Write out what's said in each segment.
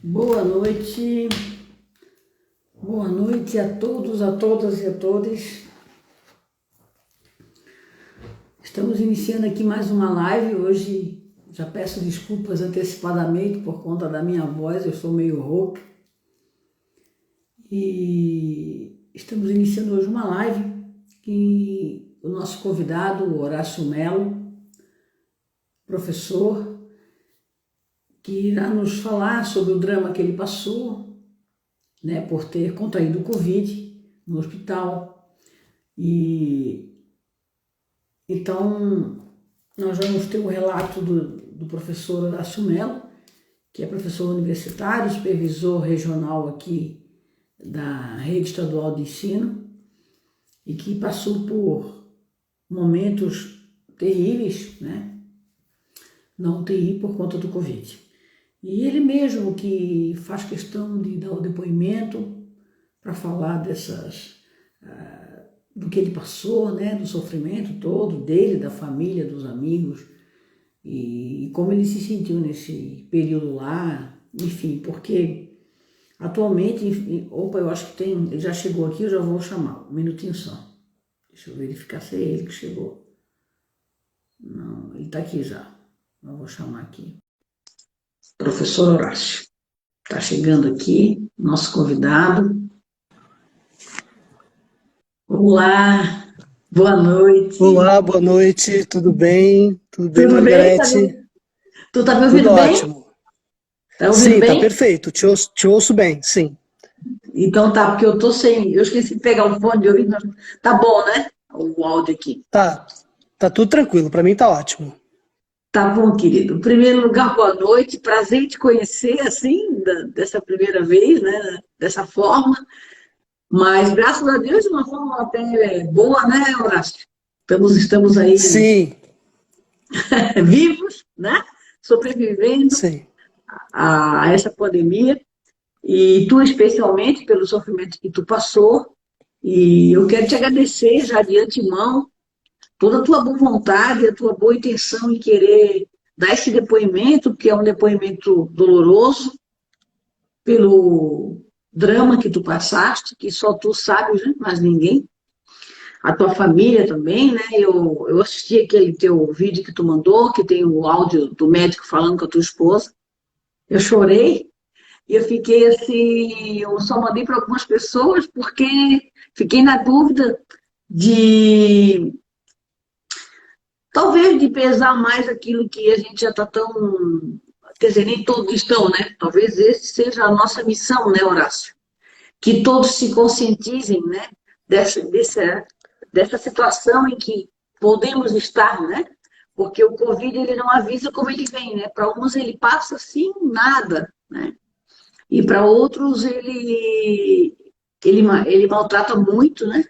Boa noite a todos, a todas e a todos. Estamos iniciando aqui mais uma live. Hoje já peço desculpas antecipadamente por conta da minha voz, eu sou meio rouca. E estamos iniciando hoje uma live que o nosso convidado, o Horácio Melo, professor, que irá nos falar sobre o drama que ele passou, né, por ter contraído o Covid no hospital. E então nós vamos ter o relato do professor Horácio Melo, que é professor universitário, supervisor regional aqui da Rede Estadual de Ensino e que passou por momentos terríveis, né, na UTI por conta do Covid. E ele mesmo que faz questão de dar o depoimento para falar do que ele passou, né, do sofrimento todo dele, da família, dos amigos, e como ele se sentiu nesse período lá, enfim, porque atualmente, eu acho que ele já chegou aqui, eu já vou chamar, um minutinho só. Deixa eu verificar se é ele que chegou. Não, ele está aqui já, eu vou chamar aqui. Professor Horácio, está chegando aqui, nosso convidado. Olá, boa noite. Olá, boa noite, tudo bem? Tudo bem, Tudo bem? Margarete? Tu tá me Tudo ouvindo bem? ótimo. Tá ouvindo Sim, tá bem? perfeito, te ouço bem, sim. Então tá, porque eu esqueci de pegar o fone de ouvido, mas tá bom, né? O áudio aqui. Tá tudo tranquilo, pra mim tá ótimo. Tá bom, querido. Em primeiro lugar, boa noite. Prazer em te conhecer assim, dessa primeira vez, né? Dessa forma. Mas graças a Deus, de uma forma até boa, né, Horácio? Estamos aí Sim, vivos, né? Sobrevivendo sim. a essa pandemia. E tu, especialmente, pelo sofrimento que tu passou. E eu quero te agradecer já de antemão toda a tua boa vontade, a tua boa intenção em querer dar esse depoimento, que é um depoimento doloroso, pelo drama que tu passaste, que só tu sabes, né? Mais ninguém. A tua família também, né? Eu assisti aquele teu vídeo que tu mandou, que tem o áudio do médico falando com a tua esposa. Eu chorei e eu fiquei assim, eu só mandei para algumas pessoas porque fiquei na dúvida de talvez de pesar mais aquilo que a gente já está tão. Quer dizer, nem todos estão, né? Talvez esse seja a nossa missão, né, Horácio? Que todos se conscientizem, né? Dessa situação em que podemos estar, né? Porque o Covid ele não avisa como ele vem, né? Para uns ele passa assim, nada, né? E para outros ele maltrata muito, né?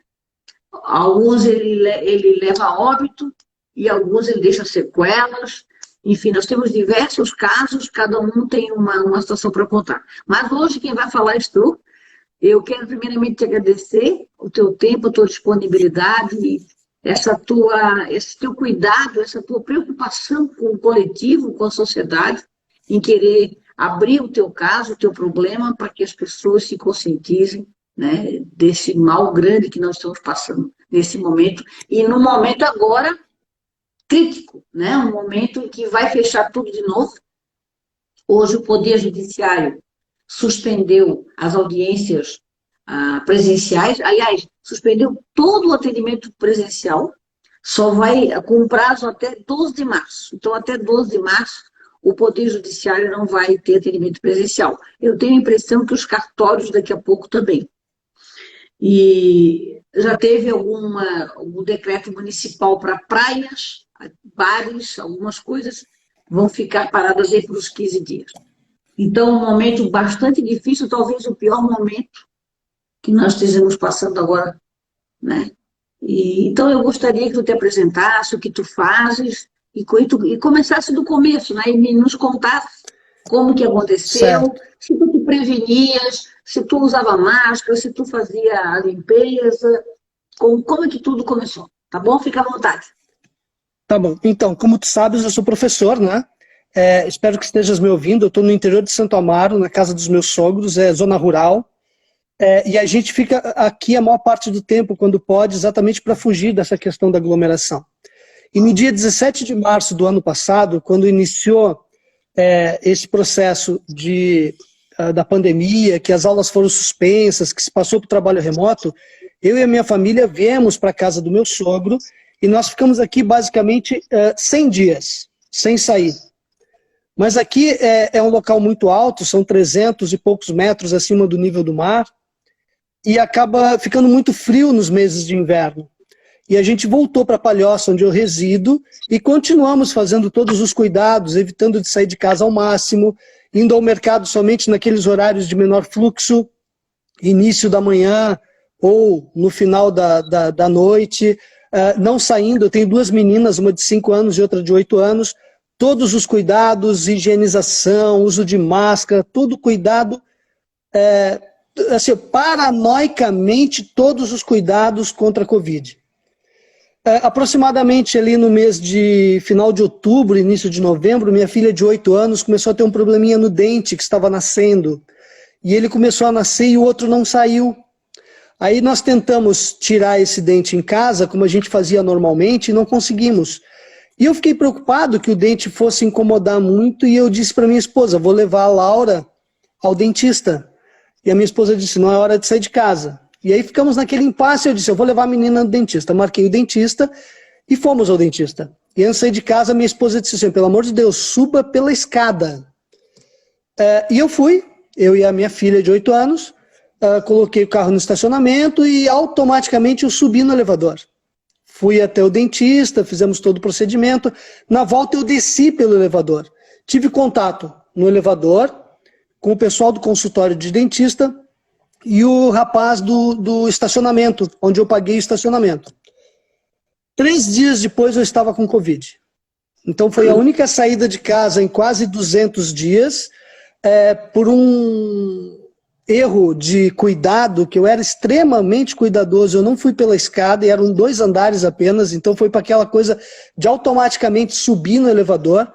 Alguns ele leva a óbito e alguns ele deixa sequelas. Enfim, nós temos diversos casos, cada um tem uma situação para contar. Mas hoje quem vai falar és tu. Eu quero primeiramente te agradecer o teu tempo, a tua disponibilidade, esse teu cuidado, essa tua preocupação com o coletivo, com a sociedade, em querer abrir o teu caso, o teu problema, para que as pessoas se conscientizem, né, desse mal grande que nós estamos passando nesse momento, e no momento agora crítico, né, um momento em que vai fechar tudo de novo. Hoje o Poder Judiciário suspendeu as audiências presenciais, aliás, suspendeu todo o atendimento presencial, só vai com prazo até 12 de março. Então, até 12 de março, o Poder Judiciário não vai ter atendimento presencial. Eu tenho a impressão que os cartórios daqui a pouco também. E já teve algum decreto municipal para praias, bares, algumas coisas vão ficar paradas aí por uns 15 dias. Então, um momento bastante difícil, talvez o pior momento que nós estejamos passando agora, né? Então, eu gostaria que tu te apresentasse, o que tu fazes, e começasse do começo, né? E nos contasse como que aconteceu, Certo. se tu te prevenias, se tu usava máscara, se tu fazia a limpeza, como é que tudo começou, tá bom? Fica à vontade. Tá bom. Então, como tu sabes, eu sou professor, né? Espero que estejas me ouvindo. Eu estou no interior de Santo Amaro, na casa dos meus sogros, zona rural. E a gente fica aqui a maior parte do tempo, quando pode, exatamente para fugir dessa questão da aglomeração. E no dia 17 de março do ano passado, quando iniciou esse processo da pandemia, que as aulas foram suspensas, que se passou para o trabalho remoto, eu e a minha família viemos para a casa do meu sogro e nós ficamos aqui basicamente 100 dias, sem sair. Mas aqui é um local muito alto, são 300 e poucos metros acima do nível do mar, e acaba ficando muito frio nos meses de inverno. E a gente voltou para Palhoça, onde eu resido, e continuamos fazendo todos os cuidados, evitando de sair de casa ao máximo, indo ao mercado somente naqueles horários de menor fluxo, início da manhã ou no final da noite, não saindo. Eu tenho 2 meninas, uma de 5 anos e outra de 8 anos, todos os cuidados, higienização, uso de máscara, todo cuidado, assim, paranoicamente todos os cuidados contra a Covid. Aproximadamente ali no mês de final de outubro, início de novembro, minha filha de 8 anos começou a ter um probleminha no dente que estava nascendo. E ele começou a nascer e o outro não saiu. Aí nós tentamos tirar esse dente em casa, como a gente fazia normalmente, e não conseguimos. E eu fiquei preocupado que o dente fosse incomodar muito, e eu disse para minha esposa, vou levar a Laura ao dentista. E a minha esposa disse, não é hora de sair de casa. E aí ficamos naquele impasse, eu disse, eu vou levar a menina no dentista. Marquei o dentista e fomos ao dentista. E antes de sair de casa, minha esposa disse assim, pelo amor de Deus, suba pela escada. E eu fui, eu e a minha filha de 8 anos, coloquei o carro no estacionamento e automaticamente eu subi no elevador. Fui até o dentista, fizemos todo o procedimento. Na volta eu desci pelo elevador. Tive contato no elevador com o pessoal do consultório de dentista e o rapaz do estacionamento, onde eu paguei o estacionamento. 3 dias depois eu estava com Covid. Então foi a única saída de casa em quase 200 dias, por um erro de cuidado, que eu era extremamente cuidadoso, eu não fui pela escada, e eram 2 andares apenas, então foi para aquela coisa de automaticamente subir no elevador.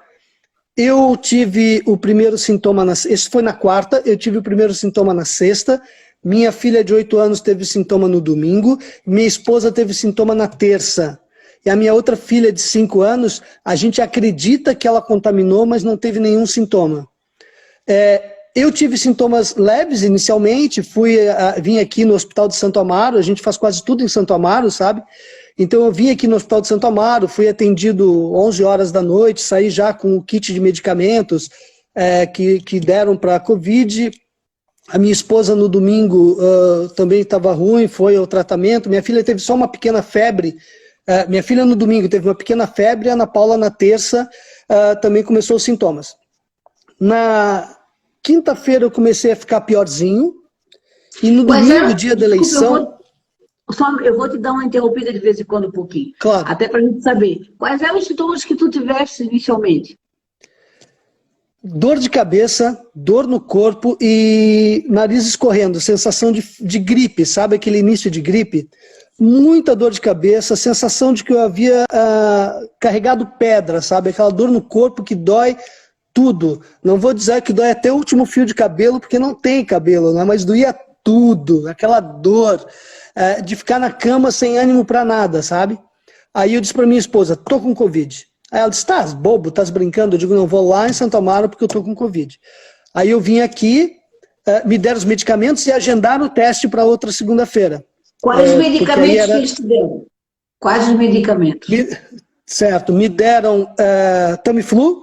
Eu tive o primeiro sintoma, esse foi na quarta, eu tive o primeiro sintoma na sexta, minha filha de 8 anos teve sintoma no domingo, minha esposa teve sintoma na terça. E a minha outra filha de 5 anos, a gente acredita que ela contaminou, mas não teve nenhum sintoma. Eu tive sintomas leves inicialmente, vim aqui no Hospital de Santo Amaro, a gente faz quase tudo em Santo Amaro, sabe? Então eu vim aqui no Hospital de Santo Amaro, fui atendido 11 horas da noite, saí já com o kit de medicamentos que deram para a Covid. A minha esposa no domingo também estava ruim, foi ao tratamento. Minha filha teve só uma pequena febre. Minha filha no domingo teve uma pequena febre, a Ana Paula na terça também começou os sintomas. Na quinta-feira eu comecei a ficar piorzinho, e no domingo, dia da eleição... Eu vou te dar uma interrompida de vez em quando um pouquinho. Claro. Até para a gente saber. Quais eram os sintomas que tu tiveste inicialmente? Dor de cabeça, dor no corpo e nariz escorrendo, sensação de gripe, sabe aquele início de gripe? Muita dor de cabeça, sensação de que eu havia carregado pedra, sabe? Aquela dor no corpo que dói tudo. Não vou dizer que dói até o último fio de cabelo, porque não tem cabelo, né? Mas doía tudo, aquela dor de ficar na cama sem ânimo para nada, sabe? Aí eu disse para minha esposa, tô com Covid. Aí ela disse, tá bobo, tá brincando? Eu digo, não, vou lá em Santo Amaro porque eu tô com Covid. Aí eu vim aqui, me deram os medicamentos e agendaram o teste para outra segunda-feira. Quais medicamentos que eles te deram? Quais os medicamentos? Certo, me deram Tamiflu,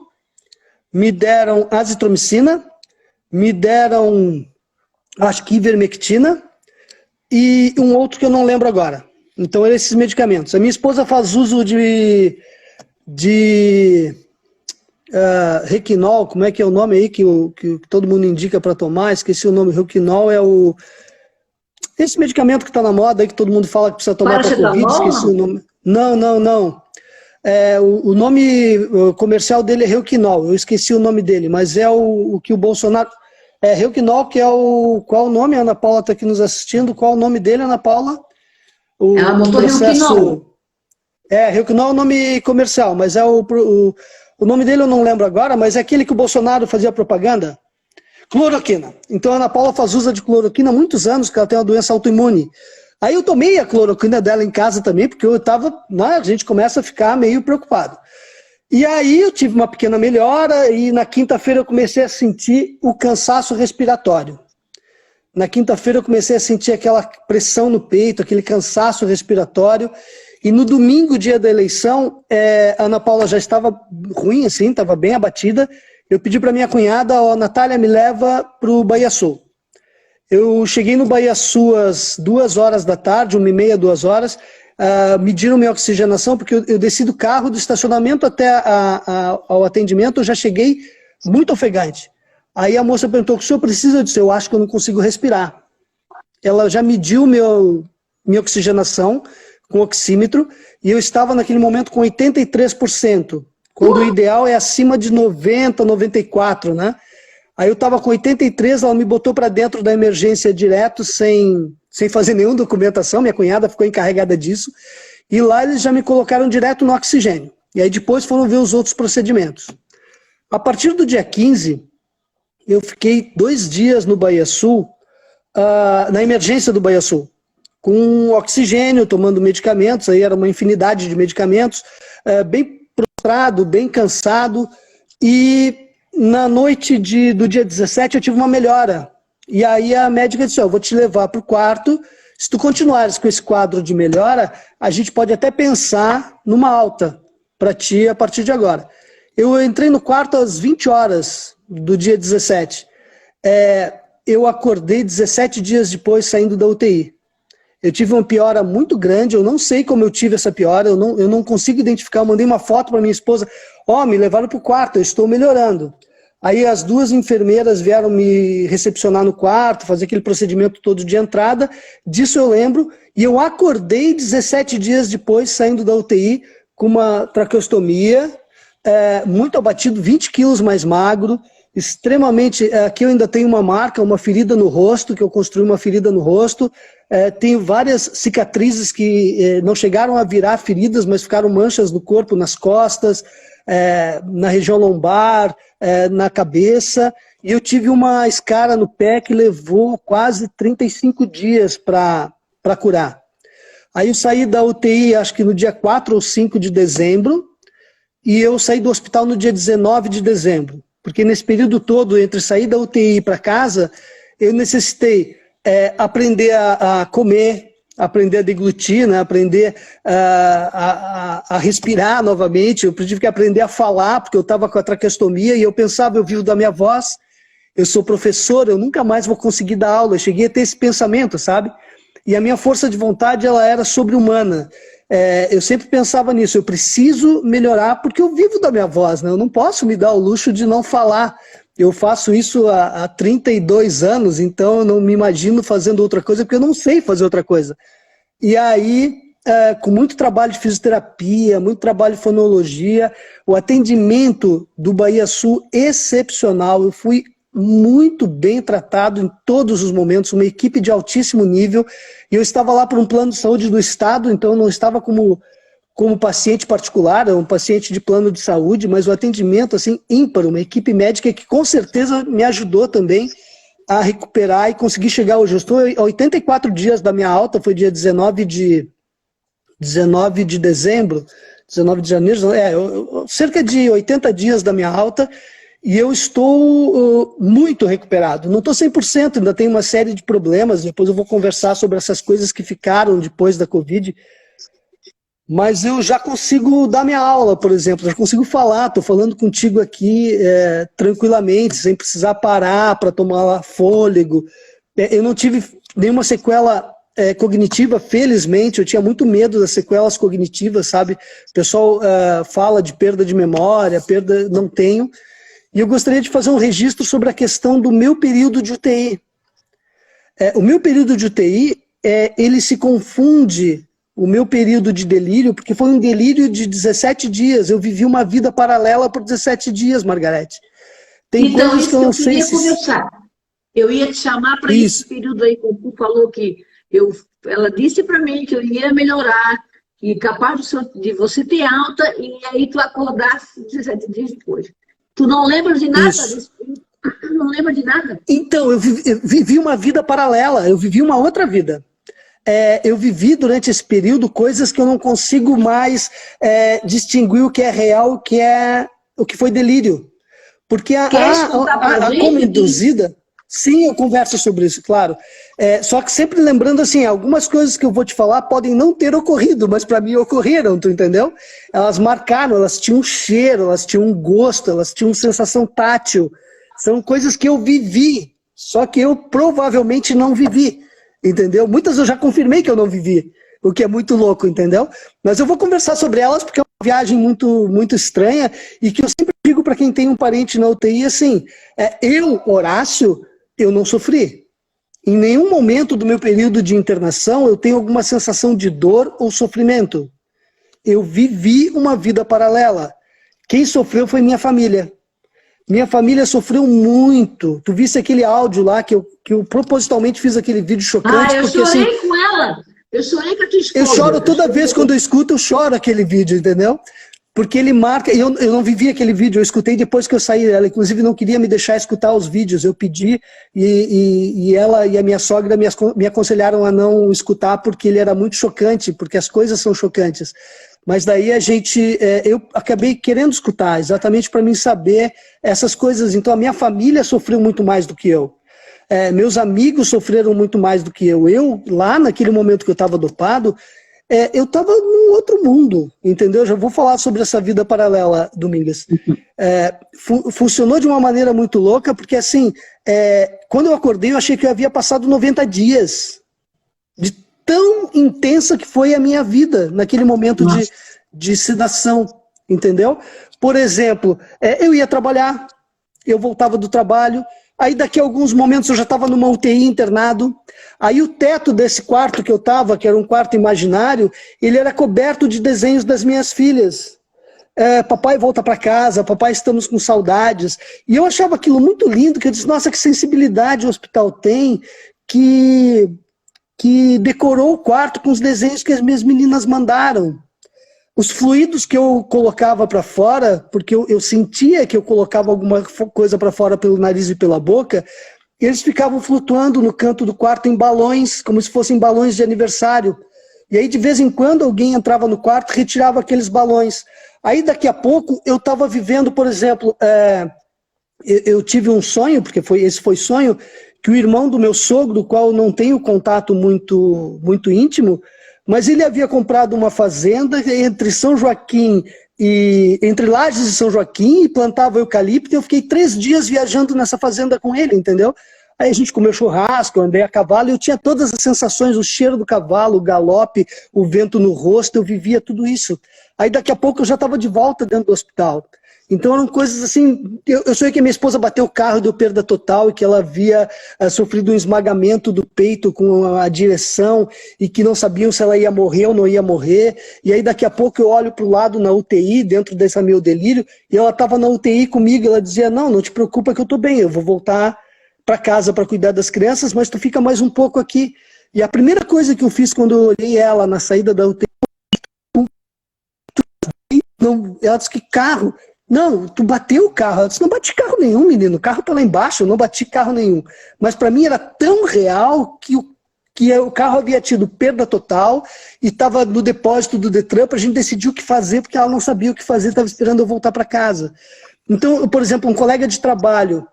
me deram azitromicina, me deram, acho que ivermectina, e um outro que eu não lembro agora. Então, eram esses medicamentos. A minha esposa faz uso de Requinol, como é que é o nome aí que todo mundo indica para tomar? Esqueci o nome. Requinol é esse medicamento que está na moda aí, que todo mundo fala que precisa tomar para Covid. Esqueci o nome. Não. O nome comercial dele é Requinol. Eu esqueci o nome dele, mas é o que o Bolsonaro... Requinol, que é qual o nome? A Ana Paula está aqui nos assistindo. Qual o nome dele, Ana Paula? Ela botou Requinol. Requinol é o nome comercial, mas é o O nome dele eu não lembro agora, mas é aquele que o Bolsonaro fazia propaganda. Cloroquina. Então a Ana Paula faz uso de cloroquina há muitos anos, porque ela tem uma doença autoimune. Aí eu tomei a cloroquina dela em casa também, porque eu estava, né, a gente começa a ficar meio preocupado. E aí eu tive uma pequena melhora e na quinta-feira eu comecei a sentir o cansaço respiratório. Na quinta-feira eu comecei a sentir aquela pressão no peito, aquele cansaço respiratório. E no domingo, dia da eleição, a Ana Paula já estava ruim, assim, estava bem abatida. Eu pedi para minha cunhada, ó, Natália, me leva para o Bahia Sul. Eu cheguei no Bahia Sul às 2 horas da tarde, 1h30, 2 horas, mediram minha oxigenação, porque eu desci do carro, do estacionamento até ao atendimento, eu já cheguei muito ofegante. Aí a moça perguntou, o senhor precisa? Eu disse, eu acho que eu não consigo respirar. Ela já mediu minha oxigenação com oxímetro, e eu estava naquele momento com 83%, quando o ideal é acima de 90, 94, né? Aí eu estava com 83, ela me botou para dentro da emergência direto, sem fazer nenhuma documentação, minha cunhada ficou encarregada disso, e lá eles já me colocaram direto no oxigênio. E aí depois foram ver os outros procedimentos. A partir do dia 15, eu fiquei 2 dias no Bahia Sul, na emergência do Bahia Sul, com oxigênio, tomando medicamentos, aí era uma infinidade de medicamentos, bem prostrado, bem cansado, e na noite do dia 17 eu tive uma melhora. E aí a médica disse, eu vou te levar para o quarto, se tu continuares com esse quadro de melhora, a gente pode até pensar numa alta para ti a partir de agora. Eu entrei no quarto às 20 horas do dia 17. Eu acordei 17 dias depois saindo da UTI. Eu tive uma piora muito grande, eu não sei como eu tive essa piora, eu não consigo identificar, eu mandei uma foto para minha esposa, me levaram para o quarto, eu estou melhorando. Aí as 2 enfermeiras vieram me recepcionar no quarto, fazer aquele procedimento todo de entrada, disso eu lembro, e eu acordei 17 dias depois, saindo da UTI, com uma traqueostomia, muito abatido, 20 quilos mais magro, extremamente, aqui eu ainda tenho uma marca, uma ferida no rosto, que eu construí uma ferida no rosto, tenho várias cicatrizes que não chegaram a virar feridas, mas ficaram manchas no corpo, nas costas, na região lombar, na cabeça, e eu tive uma escara no pé que levou quase 35 dias para curar. Aí eu saí da UTI, acho que no dia 4 ou 5 de dezembro, e eu saí do hospital no dia 19 de dezembro, porque nesse período todo, entre sair da UTI para casa, eu necessitei aprender a comer, aprender a deglutir, né? Aprender a respirar novamente. Eu tive que aprender a falar, porque eu estava com a traqueostomia e eu pensava, eu vivo da minha voz, eu sou professor, eu nunca mais vou conseguir dar aula. Eu cheguei a ter esse pensamento, sabe? E a minha força de vontade, ela era sobre-humana. Eu sempre pensava nisso, eu preciso melhorar porque eu vivo da minha voz, né? Eu não posso me dar o luxo de não falar. Eu faço isso há 32 anos, então eu não me imagino fazendo outra coisa, porque eu não sei fazer outra coisa. E aí, com muito trabalho de fisioterapia, muito trabalho de fonologia, o atendimento do Bahia Sul excepcional, eu fui muito bem tratado em todos os momentos, uma equipe de altíssimo nível, e eu estava lá por um plano de saúde do Estado, então eu não estava como paciente particular, um paciente de plano de saúde, mas o atendimento assim ímpar, uma equipe médica que com certeza me ajudou também a recuperar e conseguir chegar hoje. Eu estou a 84 dias da minha alta, foi dia 19 de dezembro, 19 de janeiro, cerca de 80 dias da minha alta, e eu estou muito recuperado. Não estou 100%, ainda tenho uma série de problemas, depois eu vou conversar sobre essas coisas que ficaram depois da Covid, mas eu já consigo dar minha aula, por exemplo, já consigo falar, estou falando contigo aqui tranquilamente, sem precisar parar para tomar fôlego. Eu não tive nenhuma sequela cognitiva, felizmente, eu tinha muito medo das sequelas cognitivas, sabe? O pessoal fala de perda de memória, não tenho. E eu gostaria de fazer um registro sobre a questão do meu período de UTI. O meu período de UTI, ele se confunde o meu período de delírio, porque foi um delírio de 17 dias. Eu vivi uma vida paralela por 17 dias, Margarete. Tem então, coisas que eu não sei se... conversar. Eu ia te chamar para esse período aí, como tu falou que ela disse para mim que eu ia melhorar, e capaz de você ter alta e aí tu acordar 17 dias depois. Tu não lembra de nada Isso. não lembra de nada? Então, eu vivi uma vida paralela, eu vivi uma outra vida. Eu vivi durante esse período coisas que eu não consigo mais distinguir o que é real, o que foi delírio. Porque Quer escutar pra a gente? coma induzida, sim, eu converso sobre isso, claro. Só que sempre lembrando assim, algumas coisas que eu vou te falar podem não ter ocorrido, mas para mim ocorreram, tu entendeu? Elas marcaram, elas tinham um cheiro, elas tinham um gosto, elas tinham sensação tátil. São coisas que eu vivi, só que eu provavelmente não vivi, entendeu? Muitas eu já confirmei que eu não vivi, o que é muito louco, entendeu? Mas eu vou conversar sobre elas porque é uma viagem muito, muito estranha e que eu sempre digo para quem tem um parente na UTI assim, eu, Horácio, eu não sofri. Em nenhum momento do meu período de internação eu tenho alguma sensação de dor ou sofrimento. Eu vivi uma vida paralela. Quem sofreu foi minha família. Minha família sofreu muito. Tu viste aquele áudio lá que eu propositalmente fiz aquele vídeo chocante, Eu porque chorei assim, com ela. Eu chorei com a tua eu esposa. choro toda vez quando eu escuto, eu choro aquele vídeo, entendeu? Porque ele marca, eu não vivi aquele vídeo, eu escutei depois que eu saí. Ela inclusive não queria me deixar escutar os vídeos, eu pedi e ela e a minha sogra me aconselharam a não escutar porque ele era muito chocante, porque as coisas são chocantes. Mas daí eu acabei querendo escutar, exatamente para mim saber essas coisas. Então a minha família sofreu muito mais do que eu. Meus amigos sofreram muito mais do que eu. Eu, lá naquele momento que eu estava dopado, eu estava num outro mundo, entendeu? Já vou falar sobre essa vida paralela, Domingas. Funcionou de uma maneira muito louca, porque assim, quando eu acordei, eu achei que eu havia passado 90 dias. De tão intensa que foi a minha vida, naquele momento de sedação, entendeu? Por exemplo, eu ia trabalhar, eu voltava do trabalho, aí daqui a alguns momentos eu já estava numa UTI internado, aí o teto desse quarto que eu estava, que era um quarto imaginário, ele era coberto de desenhos das minhas filhas. Papai volta para casa, papai estamos com saudades. E eu achava aquilo muito lindo, que eu disse, nossa, que sensibilidade o hospital tem, que decorou o quarto com os desenhos que as minhas meninas mandaram. Os fluidos que eu colocava para fora, porque eu sentia que eu colocava alguma coisa para fora pelo nariz e pela boca, eles ficavam flutuando no canto do quarto em balões, como se fossem balões de aniversário. E aí, de vez em quando, alguém entrava no quarto e retirava aqueles balões. Aí, daqui a pouco, eu estava vivendo, por exemplo, eu tive um sonho, porque esse foi sonho, que o irmão do meu sogro, do qual eu não tenho contato muito, muito íntimo, mas ele havia comprado uma fazenda entre São Joaquim entre Lages e São Joaquim, e plantava eucalipto, e eu fiquei 3 dias viajando nessa fazenda com ele, entendeu? Aí a gente comeu churrasco, eu andei a cavalo, e eu tinha todas as sensações, o cheiro do cavalo, o galope, o vento no rosto, eu vivia tudo isso. Aí daqui a pouco eu já estava de volta dentro do hospital. Então eram coisas assim, eu sei que a minha esposa bateu o carro e deu perda total, e que ela havia sofrido um esmagamento do peito com a direção, e que não sabiam se ela ia morrer ou não ia morrer, e aí daqui a pouco eu olho para o lado na UTI, dentro desse meu delírio, e ela estava na UTI comigo, ela dizia, não te preocupa que eu estou bem, eu vou voltar para casa para cuidar das crianças, mas tu fica mais um pouco aqui. E a primeira coisa que eu fiz quando eu olhei ela na saída da UTI, ela disse, que carro? Não, tu bateu o carro. Ela disse, não bati carro nenhum, menino. O carro tá lá embaixo, eu não bati carro nenhum. Mas para mim era tão real que o carro havia tido perda total e estava no depósito do Detran. A gente decidiu o que fazer, porque ela não sabia o que fazer, estava esperando eu voltar para casa. Então, por exemplo, um colega de trabalho,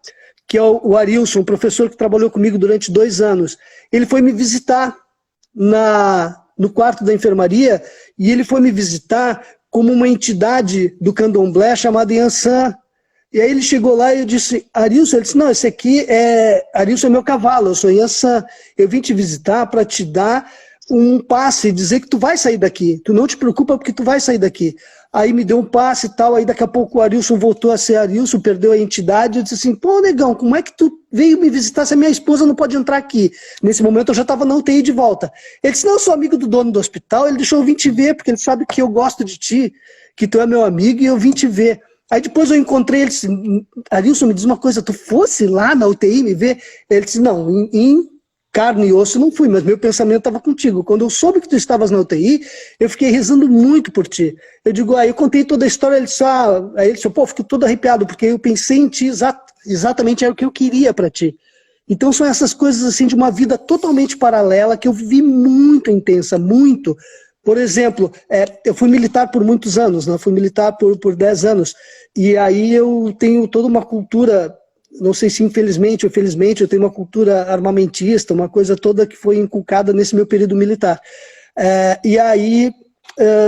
que é o Arilson, um professor que trabalhou comigo durante 2 anos, ele foi me visitar no quarto da enfermaria, e ele foi me visitar como uma entidade do candomblé chamada Yansan. E aí ele chegou lá e eu disse, Arilson, ele disse, não, esse aqui Arilson é meu cavalo, eu sou Yansan, eu vim te visitar para te dar um passe e dizer que tu vai sair daqui, tu não te preocupa porque tu vai sair daqui. Aí me deu um passe e tal, aí daqui a pouco o Arilson voltou a ser Arilson, perdeu a entidade, eu disse assim, pô, negão, como é que tu veio me visitar se a minha esposa não pode entrar aqui? Nesse momento eu já estava na UTI de volta. Ele disse, não, eu sou amigo do dono do hospital, ele deixou eu vir te ver, porque ele sabe que eu gosto de ti, que tu é meu amigo, e eu vim te ver. Aí depois eu encontrei, ele disse, Arilson, me diz uma coisa, tu fosse lá na UTI me ver? Ele disse, não, em carne e osso não fui, mas meu pensamento estava contigo. Quando eu soube que tu estavas na UTI, eu fiquei rezando muito por ti. Eu digo, eu contei toda a história, ele disse, aí ele disse, pô, fico todo arrepiado, porque eu pensei em ti, exatamente era o que eu queria para ti. Então são essas coisas assim de uma vida totalmente paralela que eu vivi muito intensa, muito. Por exemplo, eu fui militar por muitos anos, né? Fui militar por 10 anos, e aí eu tenho toda uma cultura, não sei se infelizmente ou felizmente, eu tenho uma cultura armamentista, uma coisa toda que foi inculcada nesse meu período militar. E aí,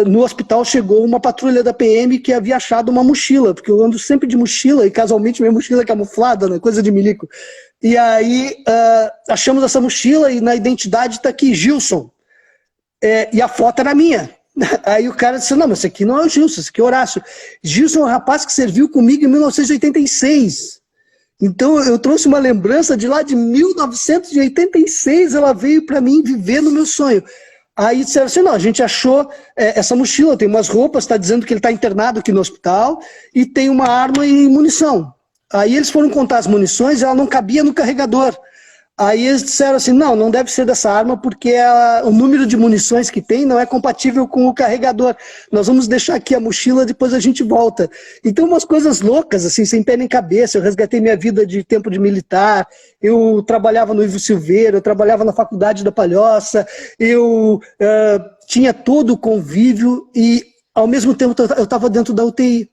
no hospital chegou uma patrulha da PM que havia achado uma mochila, porque eu ando sempre de mochila, e casualmente minha mochila é camuflada, né? Coisa de milico. E aí, achamos essa mochila e na identidade está aqui, Gilson. E a foto era minha. Aí o cara disse, não, mas esse aqui não é o Gilson, esse aqui é o Horácio. Gilson é um rapaz que serviu comigo em 1986. Então eu trouxe uma lembrança de lá de 1986, ela veio para mim viver no meu sonho. Aí disseram assim, não, a gente achou essa mochila, tem umas roupas, está dizendo que ele está internado aqui no hospital, e tem uma arma e munição. Aí eles foram contar as munições e ela não cabia no carregador. Aí eles disseram assim, não deve ser dessa arma porque o número de munições que tem não é compatível com o carregador. Nós vamos deixar aqui a mochila, depois a gente volta. Então umas coisas loucas, assim, sem pé nem cabeça. Eu resgatei minha vida de tempo de militar, eu trabalhava no Ivo Silveira, eu trabalhava na Faculdade da Palhoça, eu tinha todo o convívio e ao mesmo tempo eu estava dentro da UTI.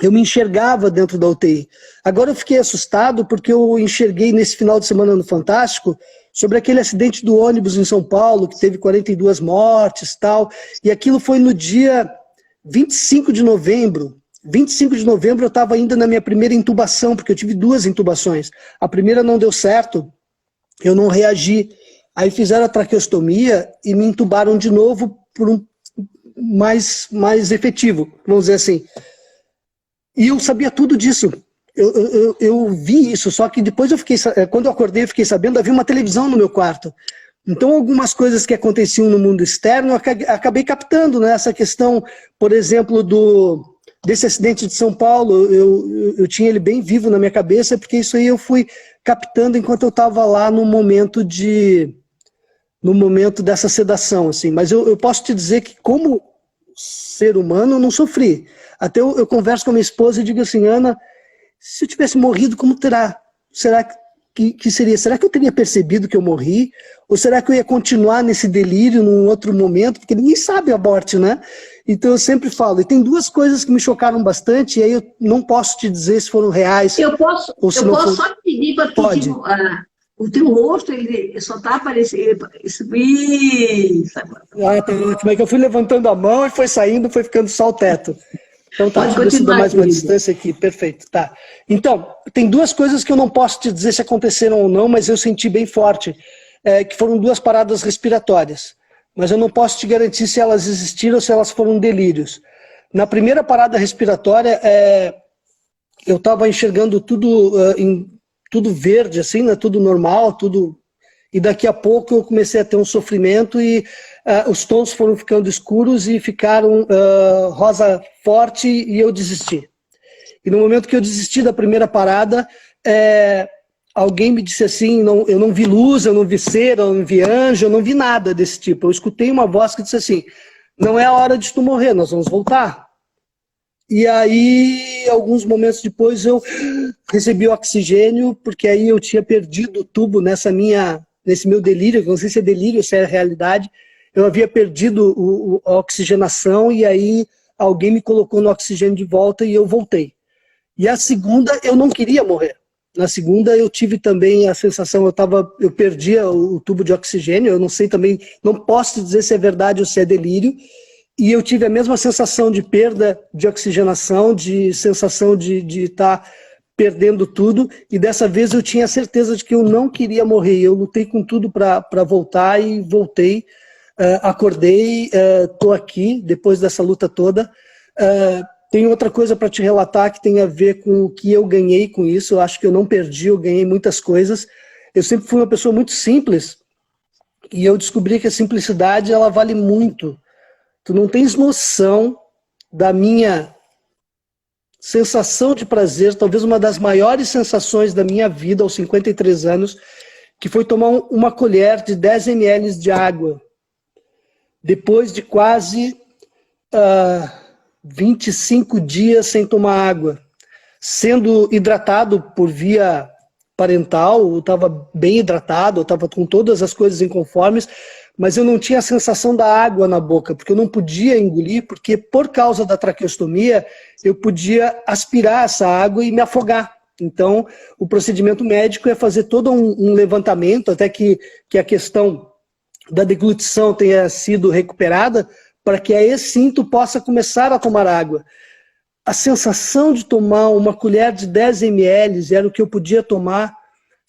Eu me enxergava dentro da UTI. Agora eu fiquei assustado porque eu enxerguei nesse final de semana no Fantástico sobre aquele acidente do ônibus em São Paulo, que teve 42 mortes e tal, e aquilo foi no dia 25 de novembro. 25 de novembro eu estava ainda na minha primeira intubação, porque eu tive 2 intubações. A primeira não deu certo, eu não reagi. Aí fizeram a traqueostomia e me intubaram de novo por um mais efetivo, vamos dizer assim. E eu sabia tudo disso. Eu vi isso, só que depois quando eu acordei, eu fiquei sabendo, havia uma televisão no meu quarto. Então, algumas coisas que aconteciam no mundo externo, eu acabei captando, né? Essa questão, por exemplo, desse acidente de São Paulo, eu tinha ele bem vivo na minha cabeça, porque isso aí eu fui captando enquanto eu estava lá no momento dessa sedação, assim. Mas eu posso te dizer que, como ser humano, eu não sofri. Até eu converso com a minha esposa e digo assim, Ana, se eu tivesse morrido, como será que seria? Será que eu teria percebido que eu morri? Ou será que eu ia continuar nesse delírio num outro momento? Porque ninguém sabe a morte, né? Então eu sempre falo, e tem 2 coisas que me chocaram bastante, e aí eu não posso te dizer se foram reais. Eu posso só te pedir para Pode. o teu rosto, ele só está aparecendo. Isso. Tá ótimo. É que eu fui levantando a mão e foi saindo, foi ficando só o teto. Então tá, deixa eu ver se dá mais uma distância aqui, perfeito, tá. Então, tem 2 coisas que eu não posso te dizer se aconteceram ou não, mas eu senti bem forte, que foram 2 paradas respiratórias, mas eu não posso te garantir se elas existiram ou se elas foram delírios. Na primeira parada respiratória, eu estava enxergando tudo verde, assim, né, tudo normal, tudo... E daqui a pouco eu comecei a ter um sofrimento e os tons foram ficando escuros e ficaram rosa forte e eu desisti. E no momento que eu desisti da primeira parada, alguém me disse assim, eu não vi luz, eu não vi cera, eu não vi anjo, eu não vi nada desse tipo. Eu escutei uma voz que disse assim, não é a hora de tu morrer, nós vamos voltar. E aí, alguns momentos depois, eu recebi o oxigênio, porque aí eu tinha perdido o tubo nesse meu delírio, não sei se é delírio ou se é realidade, eu havia perdido a oxigenação e aí alguém me colocou no oxigênio de volta e eu voltei. E a segunda, eu não queria morrer. Na segunda, eu tive também a sensação, eu perdia o tubo de oxigênio, eu não sei também, não posso dizer se é verdade ou se é delírio, e eu tive a mesma sensação de perda de oxigenação, de sensação de estar perdendo tudo, e dessa vez eu tinha certeza de que eu não queria morrer. Eu lutei com tudo para voltar e voltei, acordei, estou aqui depois dessa luta toda. Tem outra coisa para te relatar que tem a ver com o que eu ganhei com isso. Eu acho que eu não perdi, eu ganhei muitas coisas. Eu sempre fui uma pessoa muito simples e eu descobri que a simplicidade ela vale muito. Tu não tens noção da minha sensação de prazer, talvez uma das maiores sensações da minha vida aos 53 anos, que foi tomar uma colher de 10 ml de água, depois de quase 25 dias sem tomar água, sendo hidratado por via parental, eu estava bem hidratado, eu estava com todas as coisas inconformes, mas eu não tinha a sensação da água na boca, porque eu não podia engolir, porque por causa da traqueostomia, eu podia aspirar essa água e me afogar. Então, o procedimento médico é fazer todo um levantamento, até que a questão da deglutição tenha sido recuperada, para que aí sim tu possa começar a tomar água. A sensação de tomar uma colher de 10 ml era o que eu podia tomar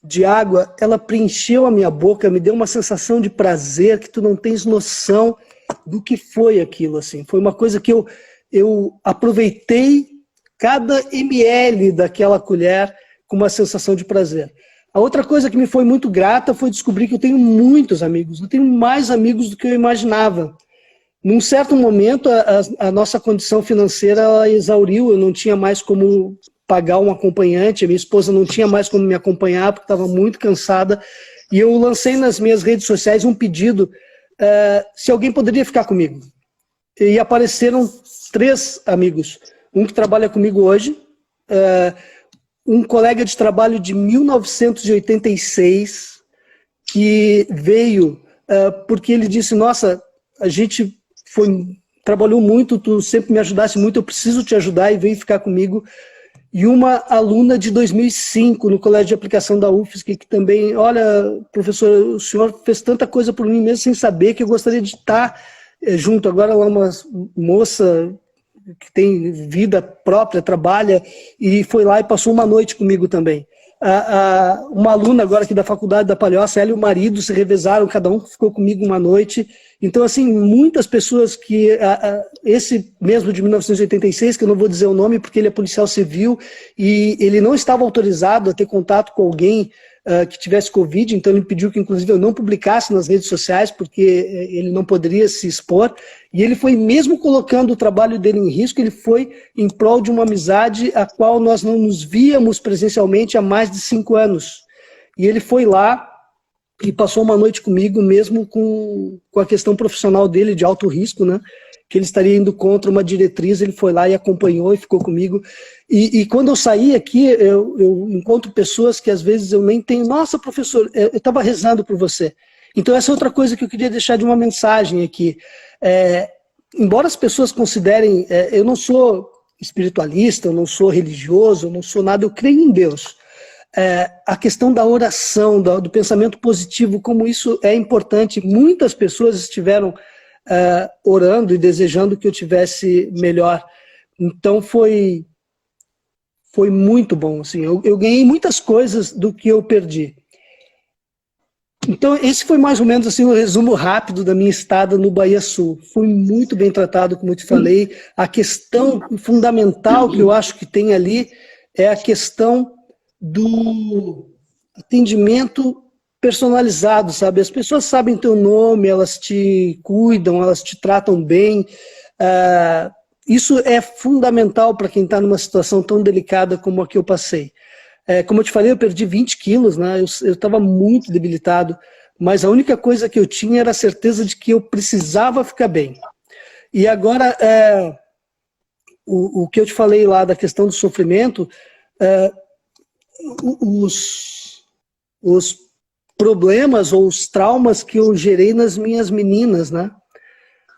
de água, ela preencheu a minha boca, me deu uma sensação de prazer que tu não tens noção do que foi aquilo, assim. Foi uma coisa que eu aproveitei cada ml daquela colher com uma sensação de prazer. A outra coisa que me foi muito grata foi descobrir que eu tenho muitos amigos, eu tenho mais amigos do que eu imaginava. Num certo momento, a nossa condição financeira ela exauriu, eu não tinha mais como pagar um acompanhante, a minha esposa não tinha mais como me acompanhar, porque estava muito cansada, e eu lancei nas minhas redes sociais um pedido, se alguém poderia ficar comigo. E apareceram 3 amigos, um que trabalha comigo hoje, um colega de trabalho de 1986, que veio porque ele disse, nossa, a gente trabalhou muito, tu sempre me ajudasse muito, eu preciso te ajudar, e veio ficar comigo. E uma aluna de 2005 no Colégio de Aplicação da UFSC, que também, olha, professor, o senhor fez tanta coisa por mim mesmo sem saber que eu gostaria de estar junto. Agora ela é uma moça que tem vida própria, trabalha, e foi lá e passou uma noite comigo também. Uma aluna agora aqui da Faculdade da Palhoça, ela e o marido se revezaram, cada um ficou comigo uma noite. Então, assim, muitas pessoas que... esse mesmo de 1986, que eu não vou dizer o nome porque ele é policial civil, e ele não estava autorizado a ter contato com alguém que tivesse Covid, então ele pediu que, inclusive, eu não publicasse nas redes sociais, porque ele não poderia se expor, e ele foi, mesmo colocando o trabalho dele em risco, ele foi em prol de uma amizade a qual nós não nos víamos presencialmente há mais de 5 anos. E ele foi lá e passou uma noite comigo, mesmo com a questão profissional dele, de alto risco, né? Que ele estaria indo contra uma diretriz, ele foi lá e acompanhou e ficou comigo. E quando eu saí aqui, eu encontro pessoas que às vezes eu nem tenho, nossa, professor, eu estava rezando por você. Então essa é outra coisa que eu queria deixar de uma mensagem aqui. Embora as pessoas considerem, eu não sou espiritualista, eu não sou religioso, eu não sou nada, eu creio em Deus. A questão da oração, do pensamento positivo, como isso é importante. Muitas pessoas estiveram orando e desejando que eu tivesse melhor. Então foi muito bom. Assim, eu ganhei muitas coisas do que eu perdi. Então esse foi mais ou menos assim, um resumo rápido da minha estada no Bahia Sul. Fui muito bem tratado, como eu te falei. A questão fundamental que eu acho que tem ali é a questão do atendimento personalizado, sabe? As pessoas sabem teu nome, elas te cuidam, elas te tratam bem. Isso é fundamental para quem está numa situação tão delicada como a que eu passei. Como eu te falei, eu perdi 20 quilos, né? Eu estava muito debilitado, mas a única coisa que eu tinha era a certeza de que eu precisava ficar bem. E agora, o que eu te falei lá da questão do sofrimento, os problemas ou os traumas que eu gerei nas minhas meninas, né?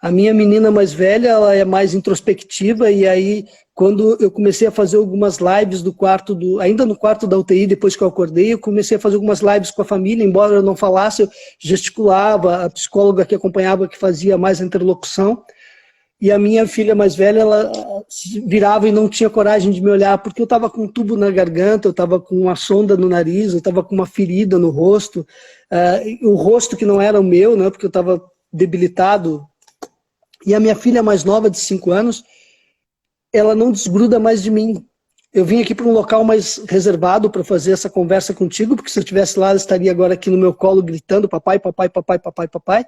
A minha menina mais velha, ela é mais introspectiva, e aí quando eu comecei a fazer algumas lives do quarto, ainda no quarto da UTI, depois que eu acordei, eu comecei a fazer algumas lives com a família, embora eu não falasse, eu gesticulava, a psicóloga que acompanhava, que fazia mais a interlocução, e a minha filha mais velha, ela virava e não tinha coragem de me olhar, porque eu estava com um tubo na garganta, eu estava com uma sonda no nariz, eu estava com uma ferida no rosto, o rosto que não era o meu, né, porque eu estava debilitado. E a minha filha mais nova, de 5 anos, ela não desgruda mais de mim. Eu vim aqui para um local mais reservado para fazer essa conversa contigo, porque se eu estivesse lá, ela estaria agora aqui no meu colo gritando, papai, papai, papai, papai, papai.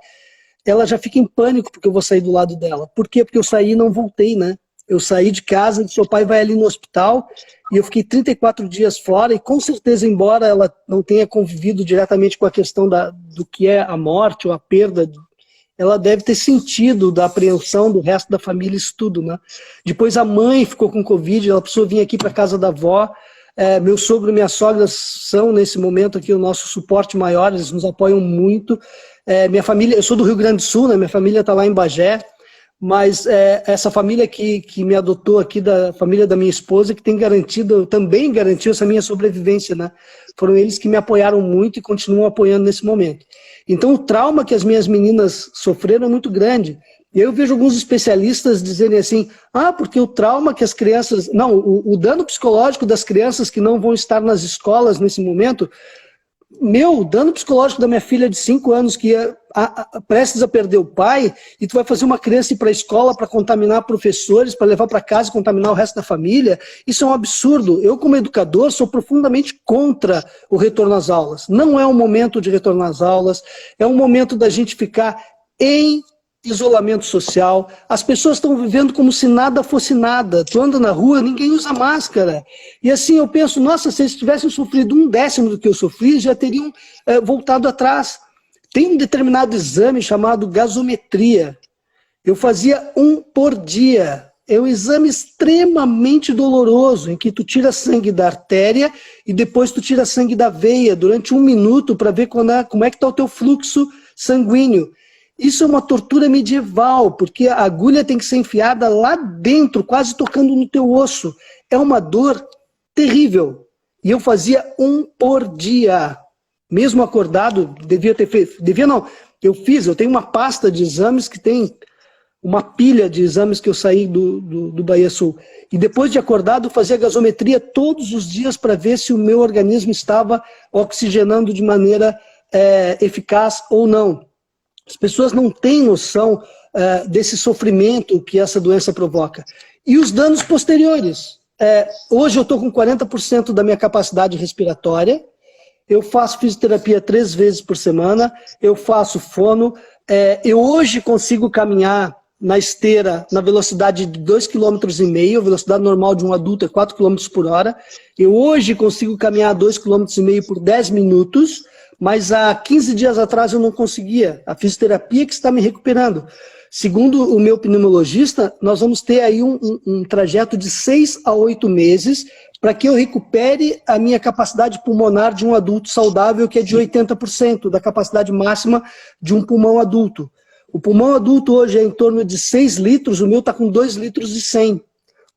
Ela já fica em pânico porque eu vou sair do lado dela. Por quê? Porque eu saí e não voltei, né? Eu saí de casa, seu pai vai ali no hospital, e eu fiquei 34 dias fora, e com certeza, embora ela não tenha convivido diretamente com a questão do que é a morte ou a perda, ela deve ter sentido da apreensão do resto da família, isso tudo, né? Depois a mãe ficou com Covid, ela precisou vir aqui para casa da avó. Meu sogro e minha sogra são, nesse momento aqui, o nosso suporte maior, eles nos apoiam muito. Minha família, eu sou do Rio Grande do Sul, né? Minha família está lá em Bagé, mas essa família que me adotou aqui, da família da minha esposa, que tem garantido, também garantiu essa minha sobrevivência, né? Foram eles que me apoiaram muito e continuam apoiando nesse momento. Então o trauma que as minhas meninas sofreram é muito grande. E eu vejo alguns especialistas dizerem assim, porque o trauma que as crianças... Não, o dano psicológico das crianças que não vão estar nas escolas nesse momento... o dano psicológico da minha filha de 5 anos, que ia prestes a perder o pai, e tu vai fazer uma criança ir para a escola para contaminar professores, para levar para casa e contaminar o resto da família, isso é um absurdo. Eu, como educador, sou profundamente contra o retorno às aulas. Não é um momento de retorno às aulas, é um momento da gente ficar em isolamento social. As pessoas estão vivendo como se nada fosse nada. Tu anda na rua, ninguém usa máscara. E assim eu penso, nossa, se eles tivessem sofrido 1/10 do que eu sofri, já teriam voltado atrás. Tem um determinado exame chamado gasometria. Eu fazia 1 por dia. É um exame extremamente doloroso, em que tu tira sangue da artéria e depois tu tira sangue da veia durante 1 minuto para ver como é que está o teu fluxo sanguíneo. Isso é uma tortura medieval, porque a agulha tem que ser enfiada lá dentro, quase tocando no teu osso. É uma dor terrível. E eu fazia 1 por dia. Mesmo acordado, devia ter feito. Devia não, eu tenho uma pasta de exames que tem uma pilha de exames que eu saí do Bahia Sul. E depois de acordado, eu fazia gasometria todos os dias para ver se o meu organismo estava oxigenando de maneira eficaz ou não. As pessoas não têm noção desse sofrimento que essa doença provoca. E os danos posteriores. Hoje eu estou com 40% da minha capacidade respiratória, eu faço fisioterapia 3 vezes por semana, eu faço fono, eu hoje consigo caminhar na esteira na velocidade de 2,5 km, a velocidade normal de um adulto é 4 km por hora, eu hoje consigo caminhar 2,5 km por 10 minutos, mas há 15 dias atrás eu não conseguia. A fisioterapia que está me recuperando. Segundo o meu pneumologista, nós vamos ter aí um trajeto de 6 a 8 meses para que eu recupere a minha capacidade pulmonar de um adulto saudável, que é de 80% da capacidade máxima de um pulmão adulto. O pulmão adulto hoje é em torno de 6 litros, o meu está com 2,1 litros.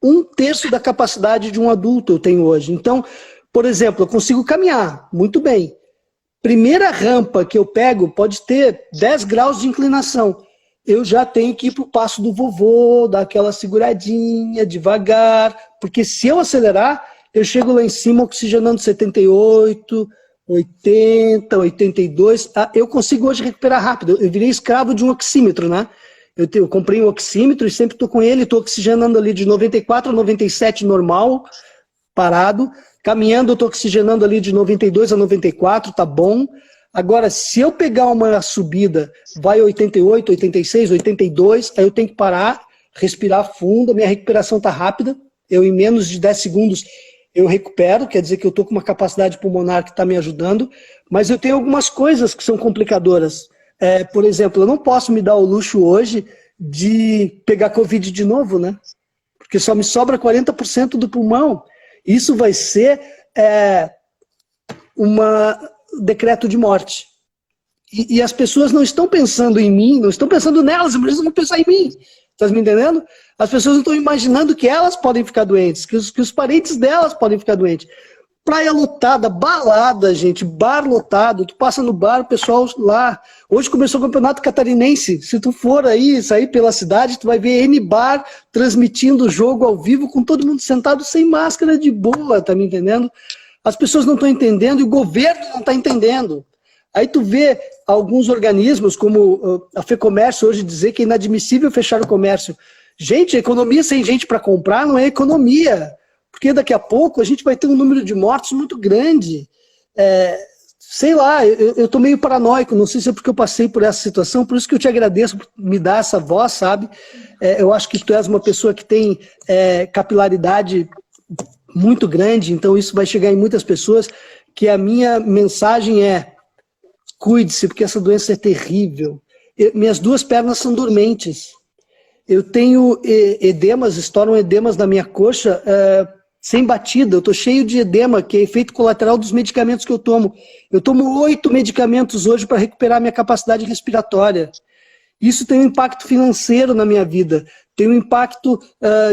1/3 da capacidade de um adulto eu tenho hoje. Então, por exemplo, eu consigo caminhar muito bem. Primeira rampa que eu pego pode ter 10 graus de inclinação. Eu já tenho que ir para o passo do vovô, dar aquela seguradinha, devagar, porque se eu acelerar, eu chego lá em cima oxigenando 78, 80, 82. Eu consigo hoje recuperar rápido. Eu virei escravo de um oxímetro, né? Eu comprei um oxímetro e sempre estou com ele, estou oxigenando ali de 94 a 97 normal, parado. Caminhando, eu estou oxigenando ali de 92 a 94, tá bom. Agora, se eu pegar uma subida, vai 88, 86, 82, aí eu tenho que parar, respirar fundo, a minha recuperação está rápida. Eu, em menos de 10 segundos, eu recupero, quer dizer que eu estou com uma capacidade pulmonar que está me ajudando, mas eu tenho algumas coisas que são complicadoras. Por exemplo, eu não posso me dar o luxo hoje de pegar Covid de novo, né? Porque só me sobra 40% do pulmão. Isso vai ser um decreto de morte. E as pessoas não estão pensando em mim, não estão pensando nelas, mas eles vão pensar em mim. Está me entendendo? As pessoas não estão imaginando que elas podem ficar doentes, que os parentes delas podem ficar doentes. Praia lotada, balada, gente, bar lotado. Tu passa no bar, o pessoal lá. Hoje começou o campeonato catarinense. Se tu for aí, sair pela cidade, tu vai ver N bar transmitindo o jogo ao vivo com todo mundo sentado sem máscara, de boa, tá me entendendo? As pessoas não estão entendendo e o governo não está entendendo. Aí tu vê alguns organismos, como a FEComércio hoje dizer que é inadmissível fechar o comércio. Gente, economia sem gente para comprar não é economia. Porque daqui a pouco a gente vai ter um número de mortos muito grande. sei lá, eu tô meio paranoico, não sei se é porque eu passei por essa situação, por isso que eu te agradeço por me dar essa voz, sabe? Eu acho que tu és uma pessoa que tem capilaridade muito grande, então isso vai chegar em muitas pessoas, que a minha mensagem é: cuide-se, porque essa doença é terrível. Minhas duas pernas são dormentes. Eu tenho edemas, estouram edemas na minha coxa sem batida. Eu estou cheio de edema, que é efeito colateral dos medicamentos que eu tomo. Eu tomo 8 medicamentos hoje para recuperar minha capacidade respiratória. Isso tem um impacto financeiro na minha vida, tem um impacto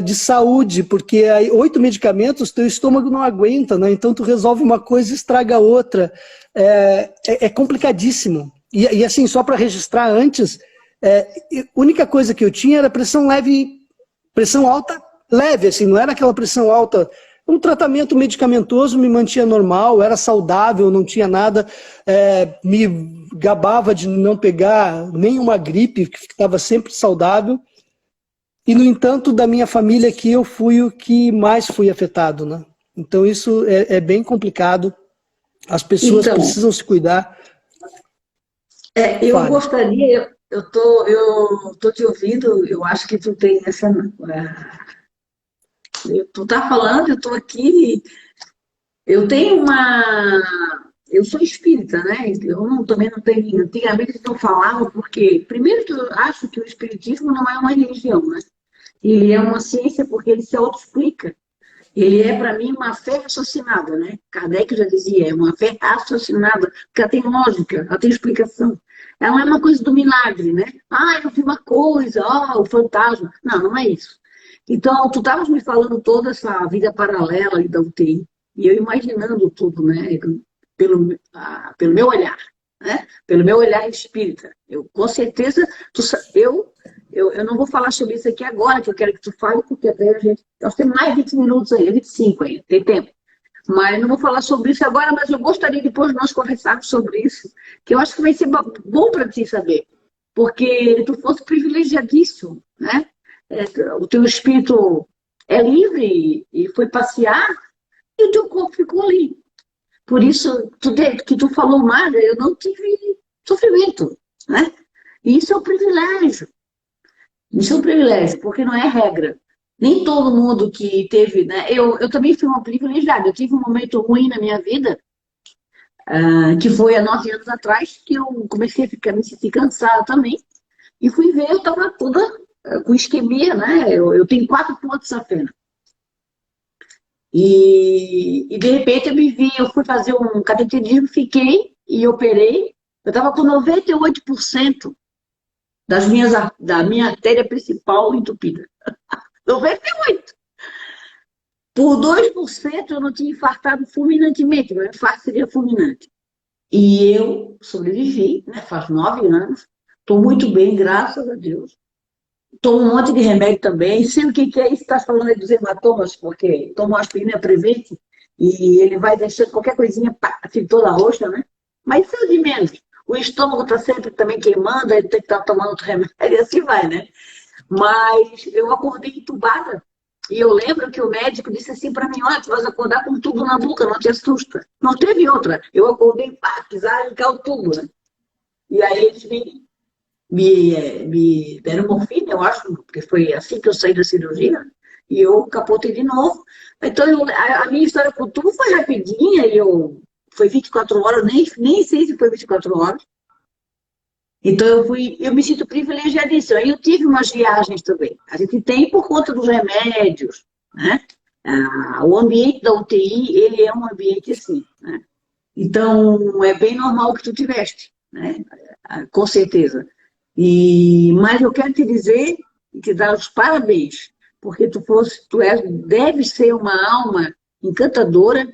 de saúde, porque 8 medicamentos, teu estômago não aguenta, né? Então tu resolve uma coisa e estraga outra. É complicadíssimo. E assim, só para registrar antes, a única coisa que eu tinha era pressão leve, pressão alta leve, assim, não era aquela pressão alta. Um tratamento medicamentoso me mantinha normal, era saudável, não tinha nada, me gabava de não pegar nenhuma gripe, que estava sempre saudável. E, no entanto, da minha família aqui, eu fui o que mais fui afetado, né? Então isso é bem complicado. As pessoas Então, precisam se cuidar. eu Fale. gostaria, eu tô te ouvindo, eu acho que tu tem essa. Tu tá falando, eu tô aqui. Eu tenho uma. Eu sou espírita, né? Também não tenho. Antigamente não falava, porque, primeiro, que eu acho que o espiritismo não é uma religião, né? Ele é uma ciência porque ele se auto-explica. Ele é, para mim, uma fé raciocinada, né? Kardec já dizia, é uma fé raciocinada, porque ela tem lógica, ela tem explicação. Ela não é uma coisa do milagre, né? Ah, eu vi uma coisa, o fantasma. Não, não é isso. Então, tu estavas me falando toda essa vida paralela aí da UTI, e eu imaginando tudo, né? Pelo meu olhar, né? Pelo meu olhar espírita. Eu, com certeza, eu não vou falar sobre isso aqui agora, que eu quero que tu fale, porque até nós temos mais de 20 minutos aí, 25 aí, tem tempo. Mas não vou falar sobre isso agora, mas eu gostaria depois de nós conversarmos sobre isso, que eu acho que vai ser bom para ti saber, porque tu fosse privilegiadíssimo, né? O teu espírito é livre e foi passear, e o teu corpo ficou ali. Por isso, que tu falou, Mara, eu não tive sofrimento, né? E isso é um privilégio. Isso é um privilégio, porque não é regra. Nem todo mundo que teve, né? Eu também fui uma privilegiada. Eu tive um momento ruim na minha vida, que foi há 9 anos atrás, que eu comecei a me sentir cansada também. E fui ver, eu estava toda com isquemia, né? Eu tenho 4 pontos de safena. E de repente eu fui fazer um cateterismo, fiquei e operei. Eu estava com 98% da minha artéria principal entupida. 98%. Por 2% eu não tinha infartado fulminantemente, meu infarto seria fulminante. E eu sobrevivi, né? Faz 9 anos, estou muito bem, graças a Deus. Tomo um monte de remédio também, sei o que é isso, está falando aí dos hematomas, porque tomo aspirina prevente e ele vai deixando qualquer coisinha, pá, assim, toda roxa, né? Mas isso é de menos. O estômago está sempre também queimando, aí tem que estar tomando outro remédio, e assim vai, né? Mas eu acordei entubada. E eu lembro que o médico disse assim para mim: olha, tu vais acordar com um tubo na boca, não te assusta. Não teve outra. Eu acordei, pá, quis arrancar o tubo, né? E aí eles me deram morfina, eu acho, porque foi assim que eu saí da cirurgia. E eu capotei de novo. Então, a minha história com o tubo foi rapidinha. Foi 24 horas, nem sei se foi 24 horas. Então eu me sinto privilegiadíssima. Aí eu tive umas viagens também. A gente tem por conta dos remédios, né? O ambiente da UTI, ele é um ambiente assim, né? Então é bem normal o que tu tiveste, né? Com certeza. Mas eu quero te dizer e te dar os parabéns, porque deve ser uma alma encantadora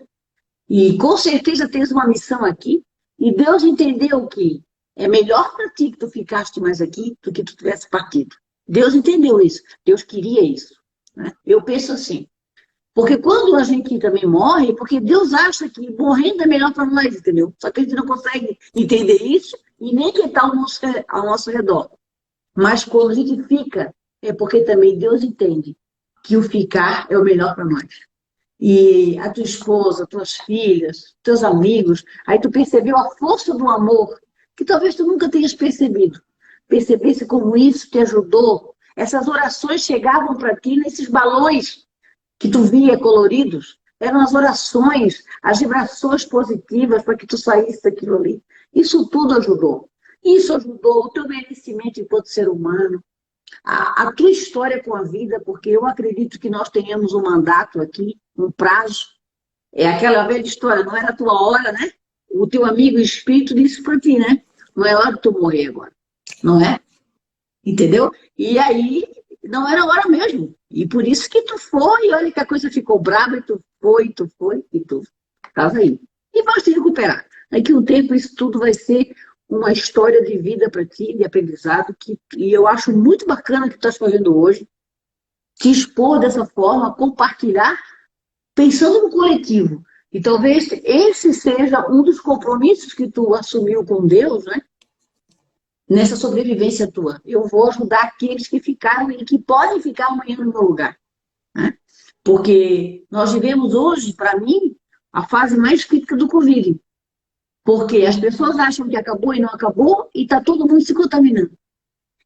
e com certeza tens uma missão aqui. E Deus entendeu que é melhor para ti que tu ficaste mais aqui do que tu tivesse partido. Deus entendeu isso. Deus queria isso, né? Eu penso assim. Porque quando a gente também morre, porque Deus acha que morrendo é melhor para nós, entendeu? Só que a gente não consegue entender isso e nem quem está ao nosso redor. Mas quando a gente fica, é porque também Deus entende que o ficar é o melhor para nós. e a tua esposa, tuas filhas, teus amigos, aí tu percebeu a força do amor, que talvez tu nunca tenhas percebido. Percebesse como isso te ajudou. Essas orações chegavam para ti nesses balões que tu via coloridos. Eram as orações, as vibrações positivas para que tu saísse daquilo ali. Isso tudo ajudou. Isso ajudou o teu merecimento enquanto ser humano, a tua história com a vida, porque eu acredito que nós tenhamos um mandato aqui, um prazo. É aquela velha história, não era a tua hora, né? O teu amigo espírito disse para ti, né? Não é hora de tu morrer agora, não é? Entendeu? E aí, não era hora mesmo. E por isso que tu foi, olha que a coisa ficou brava, e tu foi, e tu estás aí. E vai se recuperar. Daqui a um tempo, isso tudo vai ser uma história de vida para ti, de aprendizado, e eu acho muito bacana o que tu estás fazendo hoje, te expor dessa forma, compartilhar, pensando no coletivo. E talvez esse seja um dos compromissos que tu assumiu com Deus, né? Nessa sobrevivência tua. Eu vou ajudar aqueles que ficaram e que podem ficar amanhã no meu lugar. Né? Porque nós vivemos hoje, para mim, a fase mais crítica do Covid. Porque as pessoas acham que acabou e não acabou e está todo mundo se contaminando.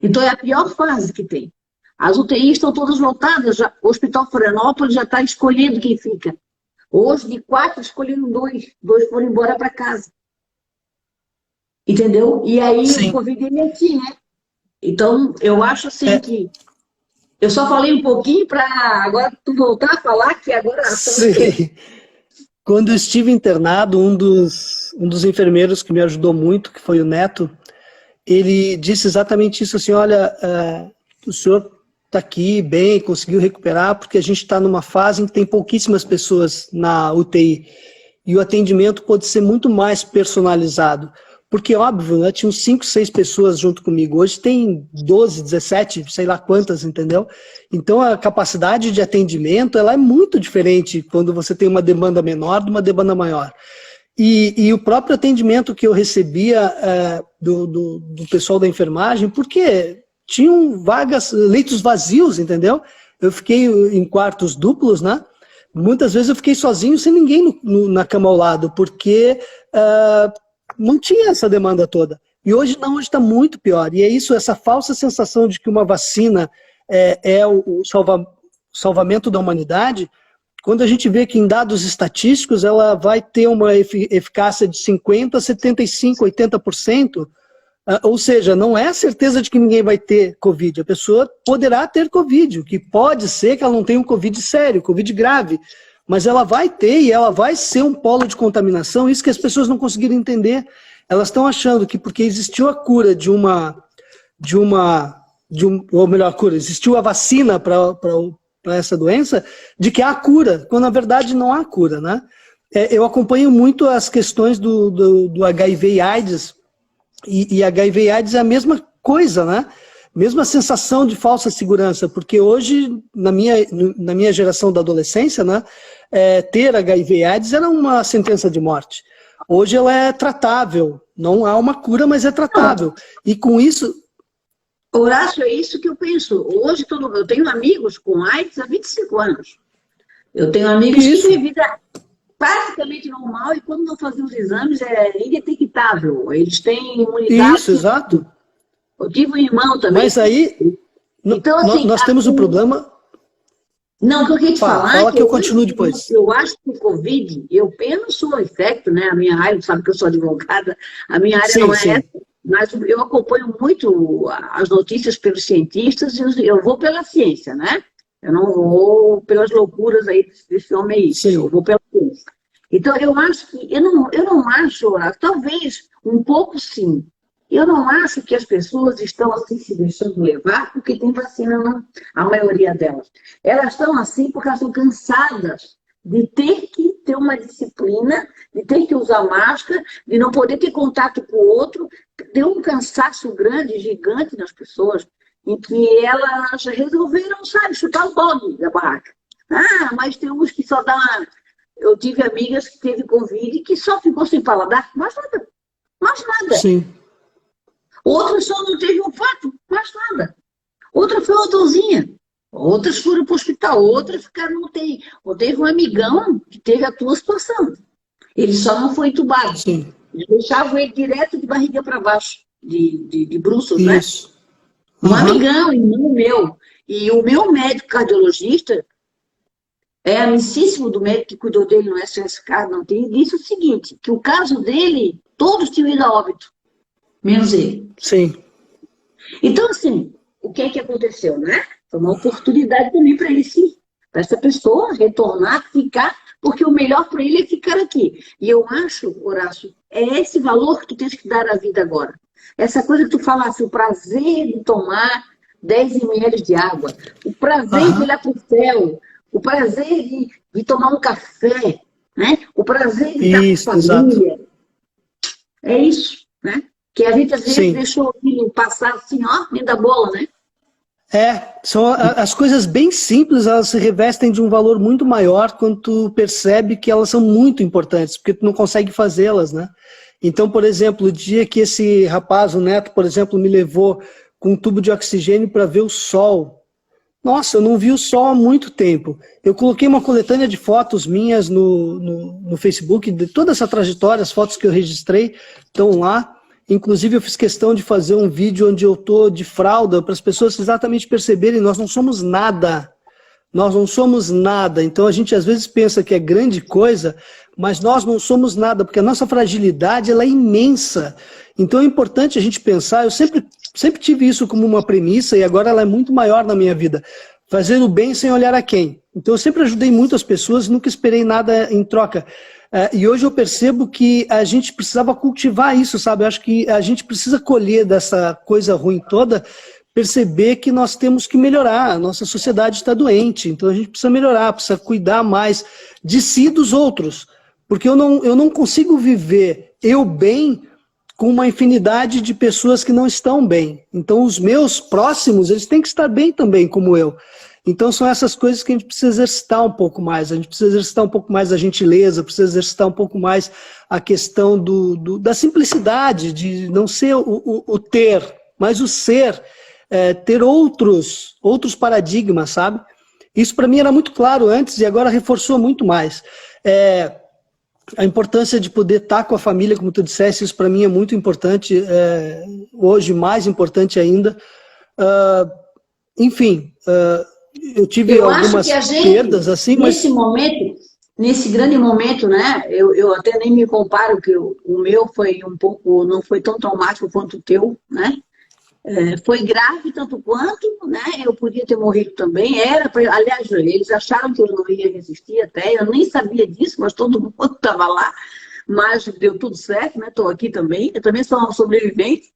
Então é a pior fase que tem. As UTIs estão todas lotadas, já, o Hospital Florianópolis já está escolhendo quem fica. Hoje, de 4, escolheram 2. 2 foram embora para casa. Entendeu? E aí o Sim. Covid ele é assim, né? Então, eu acho assim que... Eu só falei um pouquinho para agora tu voltar a falar, que agora a ação é tua. Sim. Quando eu estive internado, um dos enfermeiros que me ajudou muito, que foi o Neto, ele disse exatamente isso, assim, olha, o senhor está aqui bem, conseguiu recuperar, porque a gente está numa fase em que tem pouquíssimas pessoas na UTI, e o atendimento pode ser muito mais personalizado. Porque, óbvio, né, tinham 5, 6 pessoas junto comigo. Hoje tem 12, 17, sei lá quantas, entendeu? Então, a capacidade de atendimento ela é muito diferente quando você tem uma demanda menor de uma demanda maior. E o próprio atendimento que eu recebia do pessoal da enfermagem, porque tinham leitos vazios, entendeu? Eu fiquei em quartos duplos, né? Muitas vezes eu fiquei sozinho, sem ninguém na cama ao lado, porque... não tinha essa demanda toda. E hoje não, hoje está muito pior. E é isso, essa falsa sensação de que uma vacina é o salvamento da humanidade, quando a gente vê que em dados estatísticos ela vai ter uma eficácia de 50%, 75%, 80%, ou seja, não é a certeza de que ninguém vai ter Covid. A pessoa poderá ter Covid, o que pode ser que ela não tenha um Covid sério, Covid grave, mas ela vai ter e ela vai ser um polo de contaminação, isso que as pessoas não conseguiram entender. Elas estão achando que porque existiu a cura ou melhor, a cura, existiu a vacina para essa doença, de que há cura, quando na verdade não há cura, né? Eu acompanho muito as questões do HIV e AIDS, e HIV e AIDS é a mesma coisa, né? Mesma sensação de falsa segurança, porque hoje, na minha geração da adolescência, né, ter HIV e AIDS era uma sentença de morte. Hoje ela é tratável, não há uma cura, mas é tratável. E com isso... Horácio, é isso que eu penso. Hoje eu tenho amigos com AIDS há 25 anos. Eu tenho amigos que têm vida praticamente normal e quando não fazem os exames é indetectável. Eles têm imunidade... Isso, exato. Eu tive um irmão também. Mas aí, então, assim, nós temos um problema... Não, o que eu queria te falar fala que eu continuo depois. Eu acho que o Covid, eu não sou infecto, né? A minha área, sabe que eu sou advogada, a minha área não é essa, mas eu acompanho muito as notícias pelos cientistas e eu vou pela ciência, né? Eu não vou pelas loucuras aí desse homem aí, eu vou pela ciência. Então, eu acho que, eu não acho, talvez um pouco sim, eu não acho que as pessoas estão assim se deixando levar porque tem vacina, não, a maioria delas. Elas estão assim porque elas estão cansadas de ter que ter uma disciplina, de ter que usar máscara, de não poder ter contato com o outro. Deu um cansaço grande, gigante nas pessoas, em que elas resolveram, sabe, chutar o balde da barraca. Mas tem uns que só dá... Eu tive amigas que teve Covid e que só ficou sem paladar, mais nada. Mais nada. Sim. Outra só não teve olfato, mais nada. Outra foi uma dorzinha. Outras foram para o hospital, outras ficaram no UTI. Ou teve um amigão que teve a tua situação. Ele só não foi entubado. Sim. Eles deixavam ele direto de barriga para baixo, de bruços, né? Isso. Um amigão, irmão meu. E o meu médico cardiologista, amicíssimo do médico que cuidou dele no SSK, não tem, disse o seguinte, que o caso dele, todos tinham ido a óbito, menos ele. Sim. Então, assim, o que é que aconteceu, né? Foi uma oportunidade também para ele, sim, para essa pessoa retornar, ficar, porque o melhor para ele é ficar aqui. E eu acho, Horácio, é esse valor que tu tens que dar à vida agora. Essa coisa que tu falasse, o prazer de tomar 10 ml de água, o prazer de olhar para o céu, o prazer de tomar um café, né? O prazer de estar com a família. Exato. É isso, né? Que a gente às vezes deixou o filho passar assim, ó, nem da bola, né? São as coisas bem simples, elas se revestem de um valor muito maior quando tu percebe que elas são muito importantes, porque tu não consegue fazê-las, né? Então, por exemplo, o dia que esse rapaz, o Neto, por exemplo, me levou com um tubo de oxigênio para ver o sol. Nossa, eu não vi o sol há muito tempo. Eu coloquei uma coletânea de fotos minhas no Facebook, de toda essa trajetória, as fotos que eu registrei estão lá. Inclusive, eu fiz questão de fazer um vídeo onde eu estou de fralda, para as pessoas exatamente perceberem, nós não somos nada. Nós não somos nada. Então, a gente às vezes pensa que é grande coisa, mas nós não somos nada, porque a nossa fragilidade ela é imensa. Então, é importante a gente pensar, eu sempre tive isso como uma premissa, e agora ela é muito maior na minha vida. Fazer o bem sem olhar a quem. Então, eu sempre ajudei muito as pessoas, nunca esperei nada em troca. E hoje eu percebo que a gente precisava cultivar isso, sabe? Eu acho que a gente precisa colher dessa coisa ruim toda, perceber que nós temos que melhorar, a nossa sociedade está doente, então a gente precisa melhorar, precisa cuidar mais de si e dos outros, porque eu não consigo viver eu bem com uma infinidade de pessoas que não estão bem. Então os meus próximos, eles têm que estar bem também, como eu. Então são essas coisas que a gente precisa exercitar um pouco mais, a gente precisa exercitar um pouco mais a gentileza, precisa exercitar um pouco mais a questão da simplicidade, de não ser o ter, mas o ser, ter outros paradigmas, sabe? Isso para mim era muito claro antes e agora reforçou muito mais. A importância de poder estar com a família, como tu disseste, isso para mim é muito importante, hoje mais importante ainda. Enfim, eu tive algumas perdas, assim, nesse momento, nesse grande momento, né, eu até nem me comparo, que o meu foi um pouco, não foi tão traumático quanto o teu, né? Foi grave tanto quanto, né? Eu podia ter morrido também. Aliás, eles acharam que eu não ia resistir até. Eu nem sabia disso, mas todo mundo estava lá. Mas deu tudo certo, né? Estou aqui também. Eu também sou uma sobrevivente,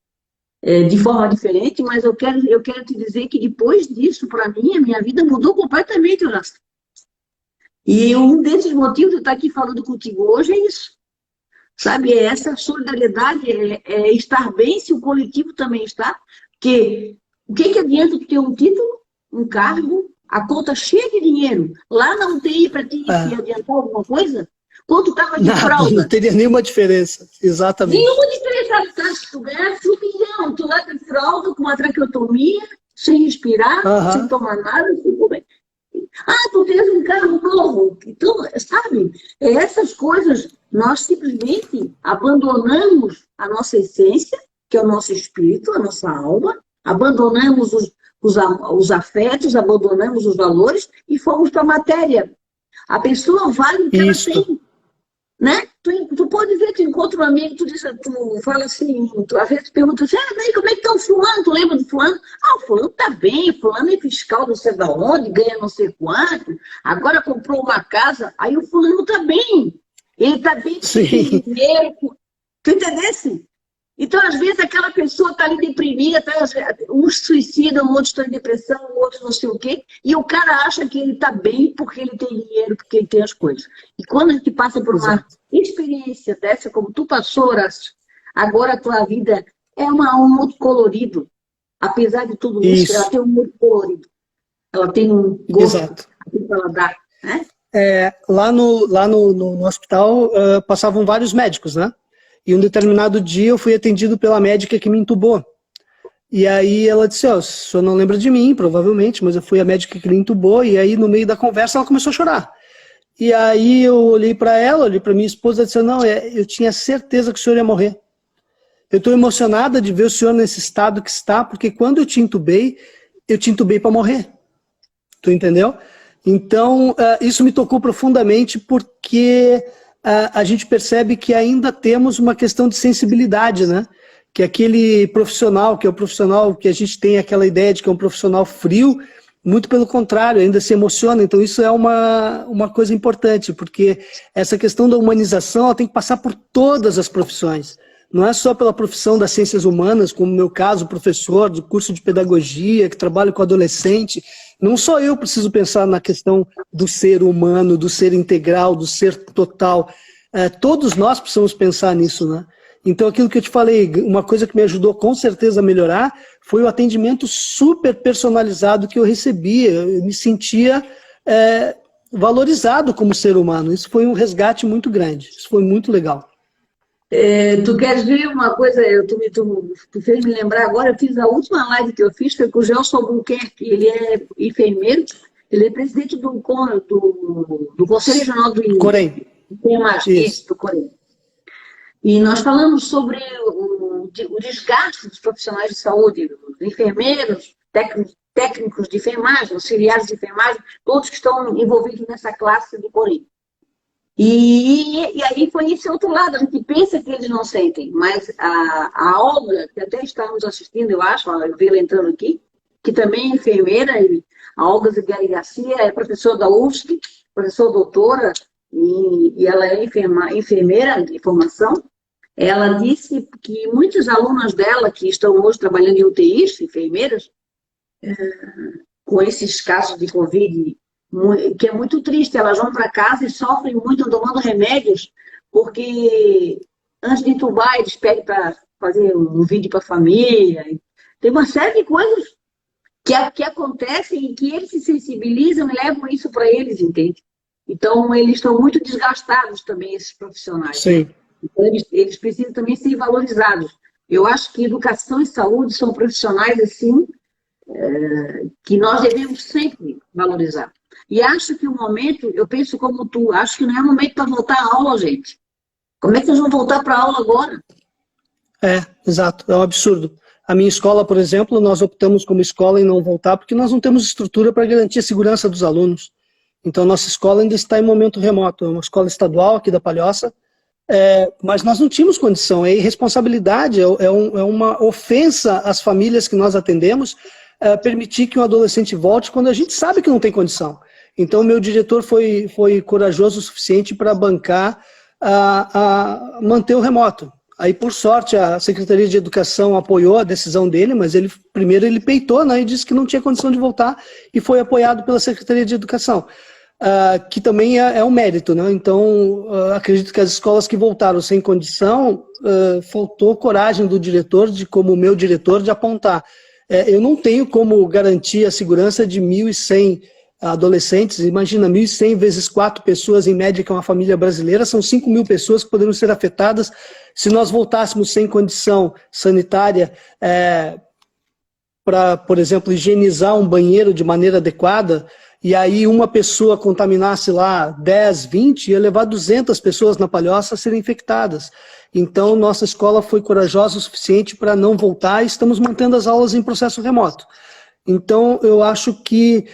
de forma diferente, mas eu quero te dizer que depois disso, para mim, a minha vida mudou completamente, Horácio. E um desses motivos de eu estar aqui falando contigo hoje é isso. Sabe, essa solidariedade, é estar bem se o coletivo também está. Porque o que adianta tu ter um título, um cargo, a conta cheia de dinheiro, lá na UTI para te adiantar alguma coisa? Quando tu estava de fralda? Não teria nenhuma diferença, exatamente. Nenhuma diferença, se tu ganhasse 1 milhão, tu lá de fralda, com uma traqueotomia, sem respirar, sem tomar nada, sem comer. Tu tens um carro novo. Então, sabe, essas coisas, nós simplesmente abandonamos a nossa essência, que é o nosso espírito, a nossa alma, abandonamos os afetos, abandonamos os valores e fomos para a matéria. A pessoa vale o que ela tem. Né? Tu pode ver, tu encontra um amigo, tu fala assim, às vezes tu pergunta assim, como é que tá o fulano? Tu lembra do fulano? O fulano tá bem, o fulano é fiscal não sei de onde, ganha não sei quanto, agora comprou uma casa, aí o fulano tá bem. Ele tá bem com dinheiro. Tu entendesse? Então, às vezes, aquela pessoa está ali deprimida, uns suicidam, outros estão em depressão, outros não sei o quê, e o cara acha que ele está bem porque ele tem dinheiro, porque ele tem as coisas. E quando a gente passa por uma experiência dessa, como tu passou, Horácio, agora a tua vida é um mundo colorido. Apesar de tudo isso, ela tem um mundo colorido. Ela tem um gosto para ela dar, né? Lá no hospital passavam vários médicos, né? E um determinado dia eu fui atendido pela médica que me entubou. E aí ela disse, ó, o senhor não lembra de mim, provavelmente, mas eu fui a médica que lhe entubou, e aí no meio da conversa ela começou a chorar. E aí eu olhei para ela, olhei para minha esposa e disse, não, eu tinha certeza que o senhor ia morrer. Eu estou emocionada de ver o senhor nesse estado que está, porque quando eu te entubei para morrer. Tu entendeu? Então, isso me tocou profundamente porque a gente percebe que ainda temos uma questão de sensibilidade, né? Que aquele profissional, que é o profissional que a gente tem aquela ideia de que é um profissional frio, muito pelo contrário, ainda se emociona. Então isso é uma coisa importante, porque essa questão da humanização ela tem que passar por todas as profissões. Não é só pela profissão das ciências humanas, como no meu caso, professor do curso de pedagogia, que trabalho com adolescente. Não só eu preciso pensar na questão do ser humano, do ser integral, do ser total. Todos nós precisamos pensar nisso, né? Então, aquilo que eu te falei, uma coisa que me ajudou com certeza a melhorar foi o atendimento super personalizado que eu recebia. Eu me sentia valorizado como ser humano. Isso foi um resgate muito grande. Isso foi muito legal. Tu queres ver uma coisa? Tu fez me lembrar agora, eu fiz a última live que eu fiz, foi com o Gelson Albuquerque, ele é enfermeiro, ele é presidente do Conselho Regional do Corém. do Corém. E nós falamos sobre o desgaste dos profissionais de saúde, os enfermeiros, técnicos de enfermagem, auxiliares de enfermagem, todos que estão envolvidos nessa classe do Corém. E aí foi esse outro lado, a gente pensa que eles não sentem, mas a Olga, que até estávamos assistindo, eu acho, eu vi ela entrando aqui, que também é enfermeira, e a Olga Zigueri Garcia é professora da UFSC, professora doutora, e ela é enfermeira de formação. Ela disse que muitas alunas dela, que estão hoje trabalhando em UTIs, enfermeiras, com esses casos de Covid, que é muito triste, elas vão para casa e sofrem muito tomando remédios, porque antes de entubar, eles pedem para fazer um vídeo para a família. Tem uma série de coisas que acontecem e que eles se sensibilizam e levam isso para eles, entende? Então, eles estão muito desgastados também, esses profissionais. Sim. Então, eles precisam também ser valorizados. Eu acho que educação e saúde são profissionais, assim, que nós devemos sempre valorizar. E acho que o momento, eu penso como tu, acho que não é momento para voltar à aula, gente. Como é que eles vão voltar para a aula agora? Exato, é um absurdo. A minha escola, por exemplo, nós optamos como escola em não voltar porque nós não temos estrutura para garantir a segurança dos alunos. Então, nossa escola ainda está em momento remoto. É uma escola estadual aqui da Palhoça, mas nós não tínhamos condição. É irresponsabilidade, é uma ofensa às famílias que nós atendemos permitir que um adolescente volte quando a gente sabe que não tem condição. Então, o meu diretor foi corajoso o suficiente para bancar a manter o remoto. Aí, por sorte, a Secretaria de Educação apoiou a decisão dele, mas primeiro ele peitou, né, e disse que não tinha condição de voltar, e foi apoiado pela Secretaria de Educação, que também é um mérito, né? Então, acredito que as escolas que voltaram sem condição, faltou coragem do diretor, como meu diretor, de apontar. Eu não tenho como garantir a segurança de 1.100 adolescentes. Imagina, 1.100 vezes 4 pessoas, em média, que é uma família brasileira, são 5.000 pessoas que poderiam ser afetadas se nós voltássemos sem condição sanitária para, por exemplo, higienizar um banheiro de maneira adequada, e aí uma pessoa contaminasse lá 10, 20, ia levar 200 pessoas na Palhoça a serem infectadas. Então, nossa escola foi corajosa o suficiente para não voltar e estamos mantendo as aulas em processo remoto. Então, eu acho que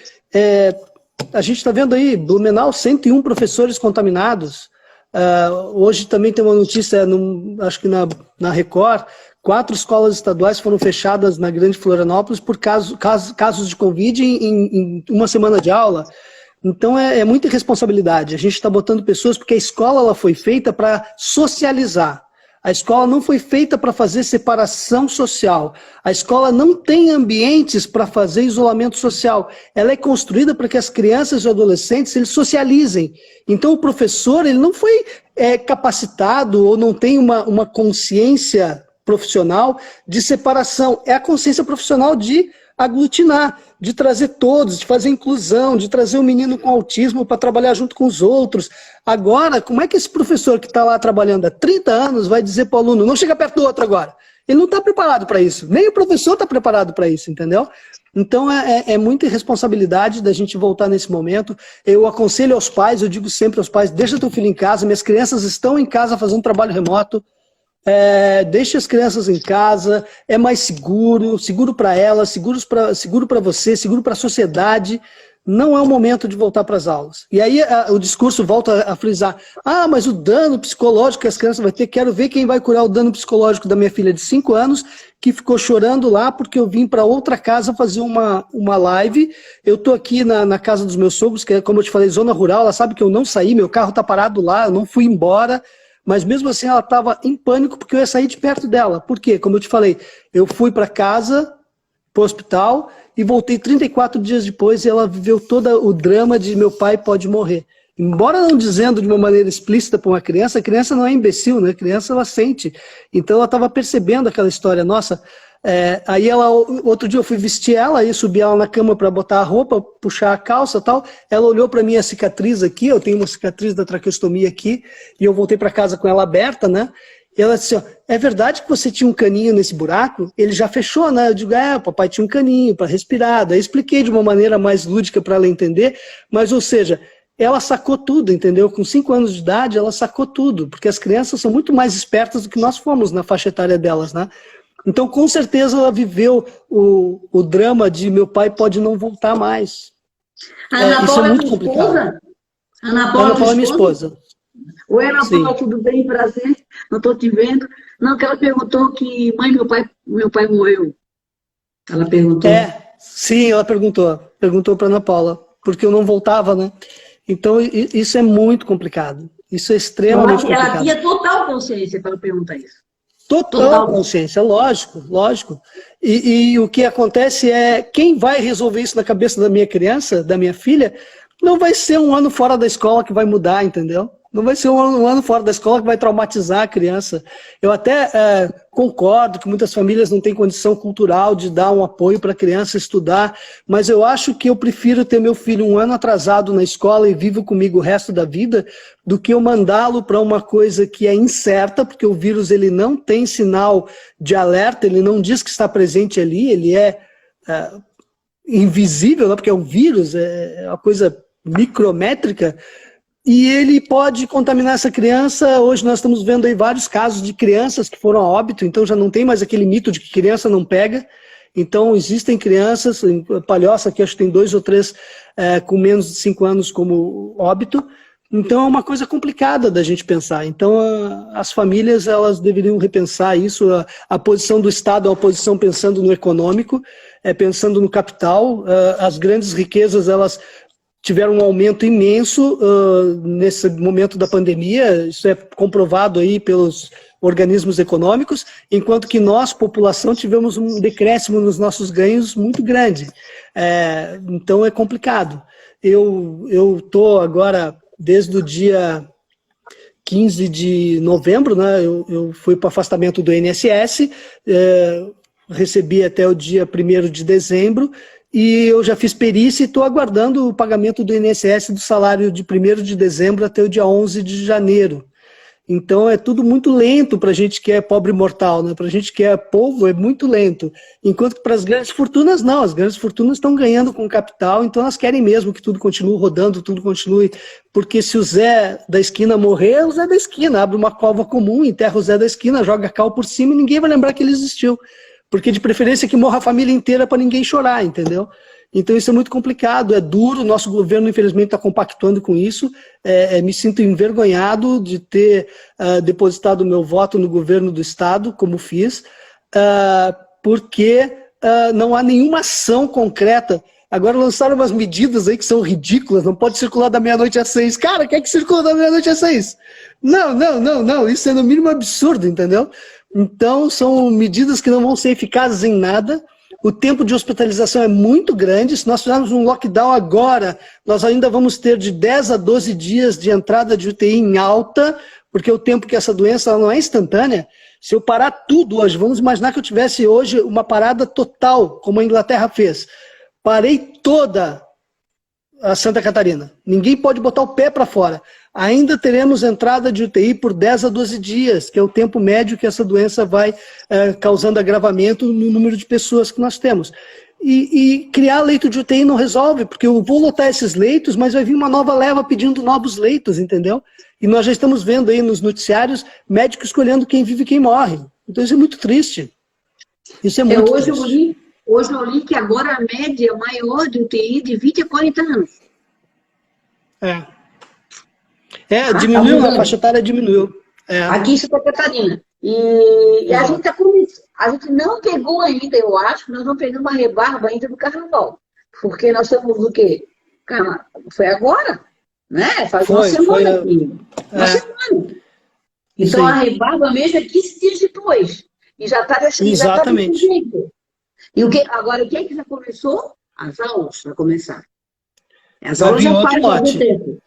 a gente está vendo aí, Blumenau, 101 professores contaminados. Hoje também tem uma notícia, acho que na Record, 4 escolas estaduais foram fechadas na Grande Florianópolis por casos de Covid em uma semana de aula. Então é muita irresponsabilidade. A gente está botando pessoas porque a escola ela foi feita para socializar. A escola não foi feita para fazer separação social. A escola não tem ambientes para fazer isolamento social. Ela é construída para que as crianças e adolescentes eles socializem. Então o professor ele não foi capacitado ou não tem uma consciência profissional de separação. É a consciência profissional de aglutinar, de trazer todos, de fazer inclusão, de trazer o menino com autismo para trabalhar junto com os outros. Agora, como é que esse professor que está lá trabalhando há 30 anos vai dizer para o aluno, não chega perto do outro agora? Ele não está preparado para isso. Nem o professor está preparado para isso, entendeu? Então é muita irresponsabilidade da gente voltar nesse momento. Eu aconselho aos pais, eu digo sempre aos pais, deixa teu filho em casa, minhas crianças estão em casa fazendo trabalho remoto, deixa as crianças em casa, é mais seguro, seguro para elas, seguro para você, seguro para a sociedade. Não é o momento de voltar para as aulas. E aí o discurso volta a frisar, mas o dano psicológico que as crianças vão ter, quero ver quem vai curar o dano psicológico da minha filha de 5 anos, que ficou chorando lá porque eu vim para outra casa fazer uma live. Eu estou aqui na casa dos meus sogros, que é, como eu te falei, zona rural, ela sabe que eu não saí, meu carro está parado lá, eu não fui embora, mas mesmo assim ela estava em pânico porque eu ia sair de perto dela. Por quê? Como eu te falei, eu fui para casa, para o hospital, e voltei 34 dias depois e ela viveu todo o drama de meu pai pode morrer. Embora não dizendo de uma maneira explícita para uma criança, a criança não é imbecil, né? A criança ela sente. Então ela estava percebendo aquela história. Nossa, aí outro dia eu fui vestir ela, aí subi ela na cama para botar a roupa, puxar a calça e tal. Ela olhou para minha cicatriz aqui, eu tenho uma cicatriz da traqueostomia aqui, e eu voltei para casa com ela aberta, né? E ela disse, é verdade que você tinha um caninho nesse buraco? Ele já fechou, né? Eu digo, o papai tinha um caninho para respirar. Daí expliquei de uma maneira mais lúdica para ela entender, mas, ou seja, ela sacou tudo, entendeu? Com 5 anos de idade, ela sacou tudo, porque as crianças são muito mais espertas do que nós fomos na faixa etária delas, né? Então, com certeza, ela viveu o drama de meu pai pode não voltar mais. Ana Isso Paula é muito tua complicado. esposa? Ana Paula é minha esposa. Oi, Ana Sim. Paula, tudo bem? Prazer, não estou te vendo. Não, que ela perguntou que, mãe, meu pai morreu. Ela perguntou. Sim, ela perguntou para Ana Paula, porque eu não voltava, né? Então, isso é muito complicado. Isso é extremamente complicado. Ela tinha total consciência para perguntar isso. Total consciência, lógico. E o que acontece é, quem vai resolver isso na cabeça da minha criança, da minha filha, não vai ser um ano fora da escola que vai mudar, entendeu? Não vai ser um ano fora da escola que vai traumatizar a criança. Eu até concordo que muitas famílias não têm condição cultural de dar um apoio para a criança estudar, mas eu acho que eu prefiro ter meu filho um ano atrasado na escola e vivo comigo o resto da vida, do que eu mandá-lo para uma coisa que é incerta, porque o vírus ele não tem sinal de alerta, ele não diz que está presente ali, ele é invisível, né, porque é um vírus, é uma coisa micrométrica, e ele pode contaminar essa criança. Hoje nós estamos vendo aí vários casos de crianças que foram a óbito, então já não tem mais aquele mito de que criança não pega. Então existem crianças, em Palhoça aqui acho que tem 2 ou 3 com menos de 5 anos como óbito. Então é uma coisa complicada da gente pensar. Então as famílias elas deveriam repensar isso. A posição do Estado é uma posição pensando no econômico, pensando no capital. As grandes riquezas elas tiveram um aumento imenso nesse momento da pandemia, isso é comprovado aí pelos organismos econômicos, enquanto que nós, população, tivemos um decréscimo nos nossos ganhos muito grande. Então é complicado. Eu estou agora, desde o dia 15 de novembro, né, eu fui para o afastamento do INSS, recebi até o dia 1º de dezembro, e eu já fiz perícia e estou aguardando o pagamento do INSS do salário de 1º de dezembro até o dia 11 de janeiro. Então é tudo muito lento para a gente que é pobre mortal, né? Para a gente que é povo é muito lento. Enquanto que para as grandes fortunas não, as grandes fortunas estão ganhando com capital, então elas querem mesmo que tudo continue rodando, tudo continue, porque se o Zé da esquina morrer, o Zé da esquina abre uma cova comum, enterra o Zé da esquina, joga cal por cima e ninguém vai lembrar que ele existiu. Porque de preferência que morra a família inteira para ninguém chorar, entendeu? Então isso é muito complicado, é duro, o nosso governo infelizmente está compactuando com isso, me sinto envergonhado de ter depositado o meu voto no governo do estado, como fiz, porque não há nenhuma ação concreta. Agora lançaram umas medidas aí que são ridículas, não pode circular da meia-noite às 6. Cara, quer que circula da meia-noite às 6? Não, isso é no mínimo absurdo, entendeu? Então, são medidas que não vão ser eficazes em nada. O tempo de hospitalização é muito grande. Se nós fizermos um lockdown agora, nós ainda vamos ter de 10 a 12 dias de entrada de UTI em alta, porque o tempo que essa doença ela não é instantânea. Se eu parar tudo hoje, vamos imaginar que eu tivesse hoje uma parada total, como a Inglaterra fez. Parei toda a Santa Catarina. Ninguém pode botar o pé para fora. ainda teremos entrada de UTI por 10 a 12 dias, que é o tempo médio que essa doença vai causando agravamento no número de pessoas que nós temos. E criar leito de UTI não resolve, porque eu vou lotar esses leitos, mas vai vir uma nova leva pedindo novos leitos, entendeu? E nós já estamos vendo aí nos noticiários médicos escolhendo quem vive e quem morre. Então isso é muito triste. Isso é muito triste. Hoje eu li que agora a média maior de UTI de 20 a 40 anos. Diminuiu, a faixa etária diminuiu. Aqui em Santa Catarina. E a gente a gente não pegou ainda, eu acho, nós não pegamos uma rebarba ainda do carnaval. Porque nós estamos o quê? Foi agora, né? Faz uma semana aqui. Uma semana. Então a rebarba mesmo é 15 dias depois. E já está desse jeito. Exatamente. E agora, o que é que já começou? As aulas já começaram. As vai aulas vir já outro lote. Tempo.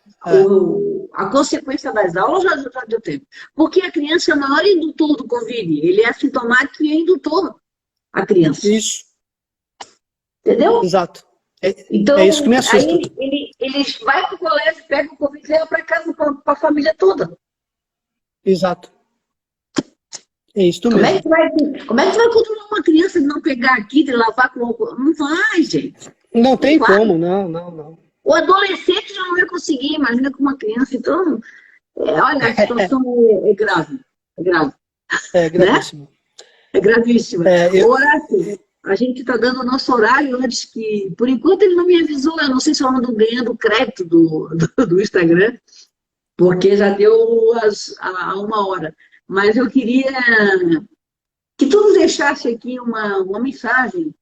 A consequência das aulas já deu tempo. Porque a criança é o maior indutor do Covid. Ele é assintomático e é indutor, a criança. Isso. Entendeu? Exato. Então, é isso que me assusta. Aí ele vai para o colégio, pega o Covid e leva para casa para a família toda. Exato. É isso mesmo. Como é que vai controlar uma criança de não pegar aqui, de lavar com álcool? Não vai, gente. Não tem como, não. O adolescente já não vai conseguir, imagina com uma criança. Então, olha, a situação é grave. É grave. É gravíssimo. Né? É gravíssima. Horácio, a gente está dando o nosso horário antes que... Por enquanto ele não me avisou, eu não sei se eu ando ganhando crédito do Instagram, porque já deu a 1 hora. Mas eu queria que tu nos deixasse aqui uma mensagem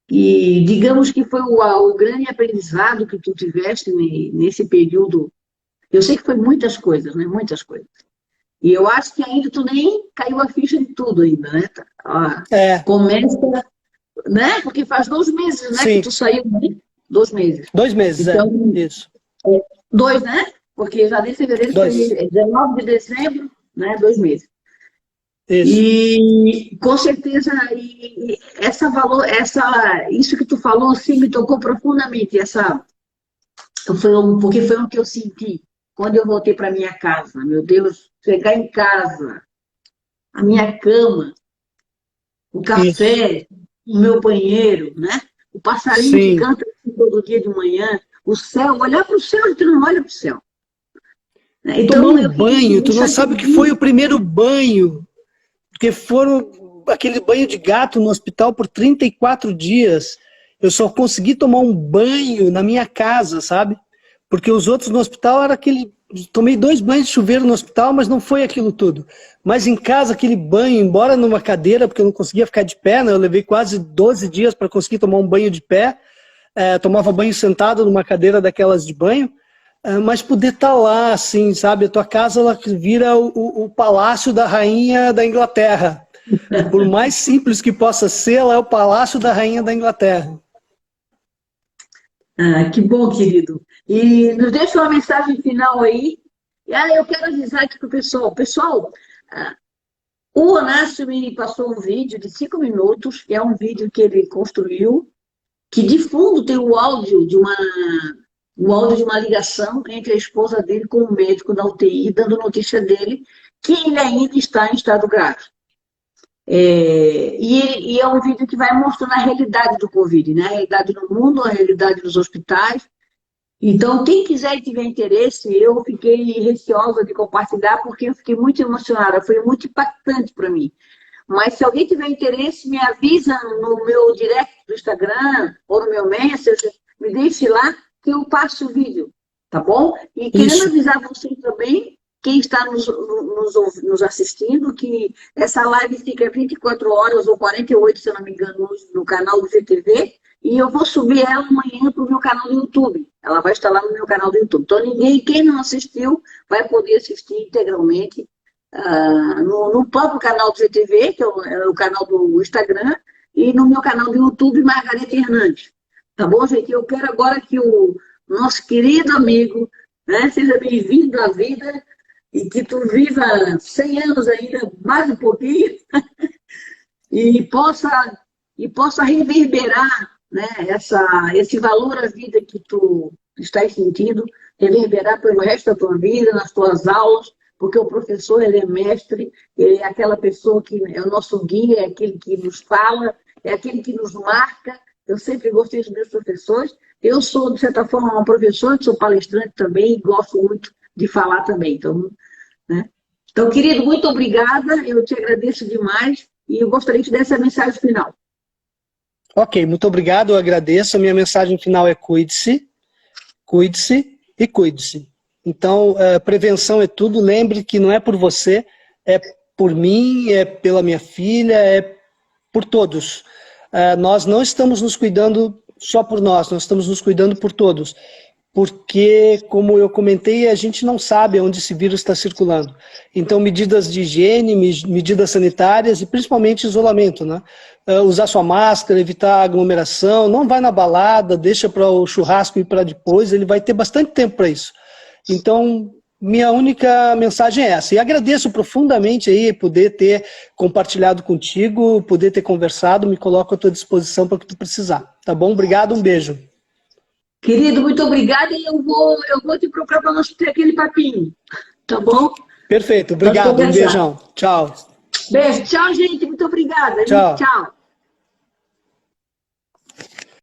e digamos que foi o grande aprendizado que tu tiveste nesse período. Eu sei que foi muitas coisas, né? Muitas coisas. E eu acho que ainda tu nem caiu a ficha de tudo ainda, né? Começa, né? Porque faz 2 meses, né? Que tu saiu, né? 2 meses. 2 meses, então, isso. 2, né? Porque já de fevereiro foi 19 de dezembro, né? 2 meses. Isso. E com certeza isso que tu falou assim, me tocou profundamente. Porque foi o que eu senti quando eu voltei para minha casa. Meu Deus, chegar em casa, a minha cama, o café, o meu banheiro, né? O passarinho que canta todo dia de manhã, o céu, olhar para o céu e tu não olha para o céu. Então, tomar um banho, tu não sabe o que foi o primeiro banho. Porque foram aquele banho de gato no hospital por 34 dias. Eu só consegui tomar um banho na minha casa, sabe? Porque os outros no hospital era aquele... Tomei 2 banhos de chuveiro no hospital, mas não foi aquilo tudo. Mas em casa, aquele banho, embora numa cadeira, porque eu não conseguia ficar de pé, né? Eu levei quase 12 dias para conseguir tomar um banho de pé. Tomava banho sentado numa cadeira daquelas de banho. Mas poder estar lá, assim, sabe? A tua casa, ela vira o palácio da rainha da Inglaterra. Por mais simples que possa ser, ela é o palácio da rainha da Inglaterra. Que bom, querido. E nos deixa uma mensagem final aí. Eu quero avisar aqui para o pessoal. Pessoal, o Onácio me passou um vídeo de 5 minutos, que é um vídeo que ele construiu, que de fundo tem o áudio de uma ligação entre a esposa dele com o médico da UTI, dando notícia dele que ele ainda está em estado grave. E é um vídeo que vai mostrando a realidade do Covid, né? A realidade no mundo, a realidade nos hospitais. Então, quem quiser e tiver interesse, eu fiquei receosa de compartilhar, porque eu fiquei muito emocionada, foi muito impactante para mim. Mas se alguém tiver interesse, me avisa no meu direct do Instagram ou no meu Messenger, me deixe lá, que eu passo o vídeo, tá bom? E querendo avisar vocês também, quem está nos assistindo, que essa live fica 24 horas ou 48, se eu não me engano, no canal do GTV, e eu vou subir ela amanhã para o meu canal do YouTube. Ela vai estar lá no meu canal do YouTube. Então, quem não assistiu, vai poder assistir integralmente no próprio canal do GTV, que é o canal do Instagram, e no meu canal do YouTube, Margareta Hernandes. Tá bom, gente? Eu quero agora que o nosso querido amigo, né, seja bem-vindo à vida e que tu viva 100 anos ainda, mais um pouquinho, e possa reverberar, né, esse valor à vida que tu estás sentindo reverberar pelo resto da tua vida, nas tuas aulas, porque o professor, ele é mestre, ele é aquela pessoa que é o nosso guia, é aquele que nos fala, é aquele que nos marca. Eu sempre gostei dos meus professores. Eu sou, de certa forma, uma professora, sou palestrante também e gosto muito de falar também. Então, né? Então, querido, muito obrigada, eu te agradeço demais e eu gostaria de dar essa mensagem final. Ok, muito obrigado, eu agradeço. A minha mensagem final é cuide-se, cuide-se e cuide-se. Então, prevenção é tudo. Lembre que não é por você, é por mim, é pela minha filha, é por todos. Nós não estamos nos cuidando só por nós estamos nos cuidando por todos. Porque, como eu comentei, a gente não sabe onde esse vírus está circulando. Então, medidas de higiene, medidas sanitárias e principalmente isolamento, né? Usar sua máscara, evitar aglomeração, não vai na balada, deixa para o churrasco ir para depois, ele vai ter bastante tempo para isso. Então, minha única mensagem é essa. E agradeço profundamente aí poder ter compartilhado contigo, poder ter conversado, me coloco à tua disposição para o que tu precisar. Tá bom? Obrigado, um beijo. Querido, muito obrigada e eu vou te procurar para nós ter aquele papinho, tá bom? Perfeito, obrigado, um beijão. Tchau. Beijo, tchau, gente, muito obrigada. Tchau. Tchau.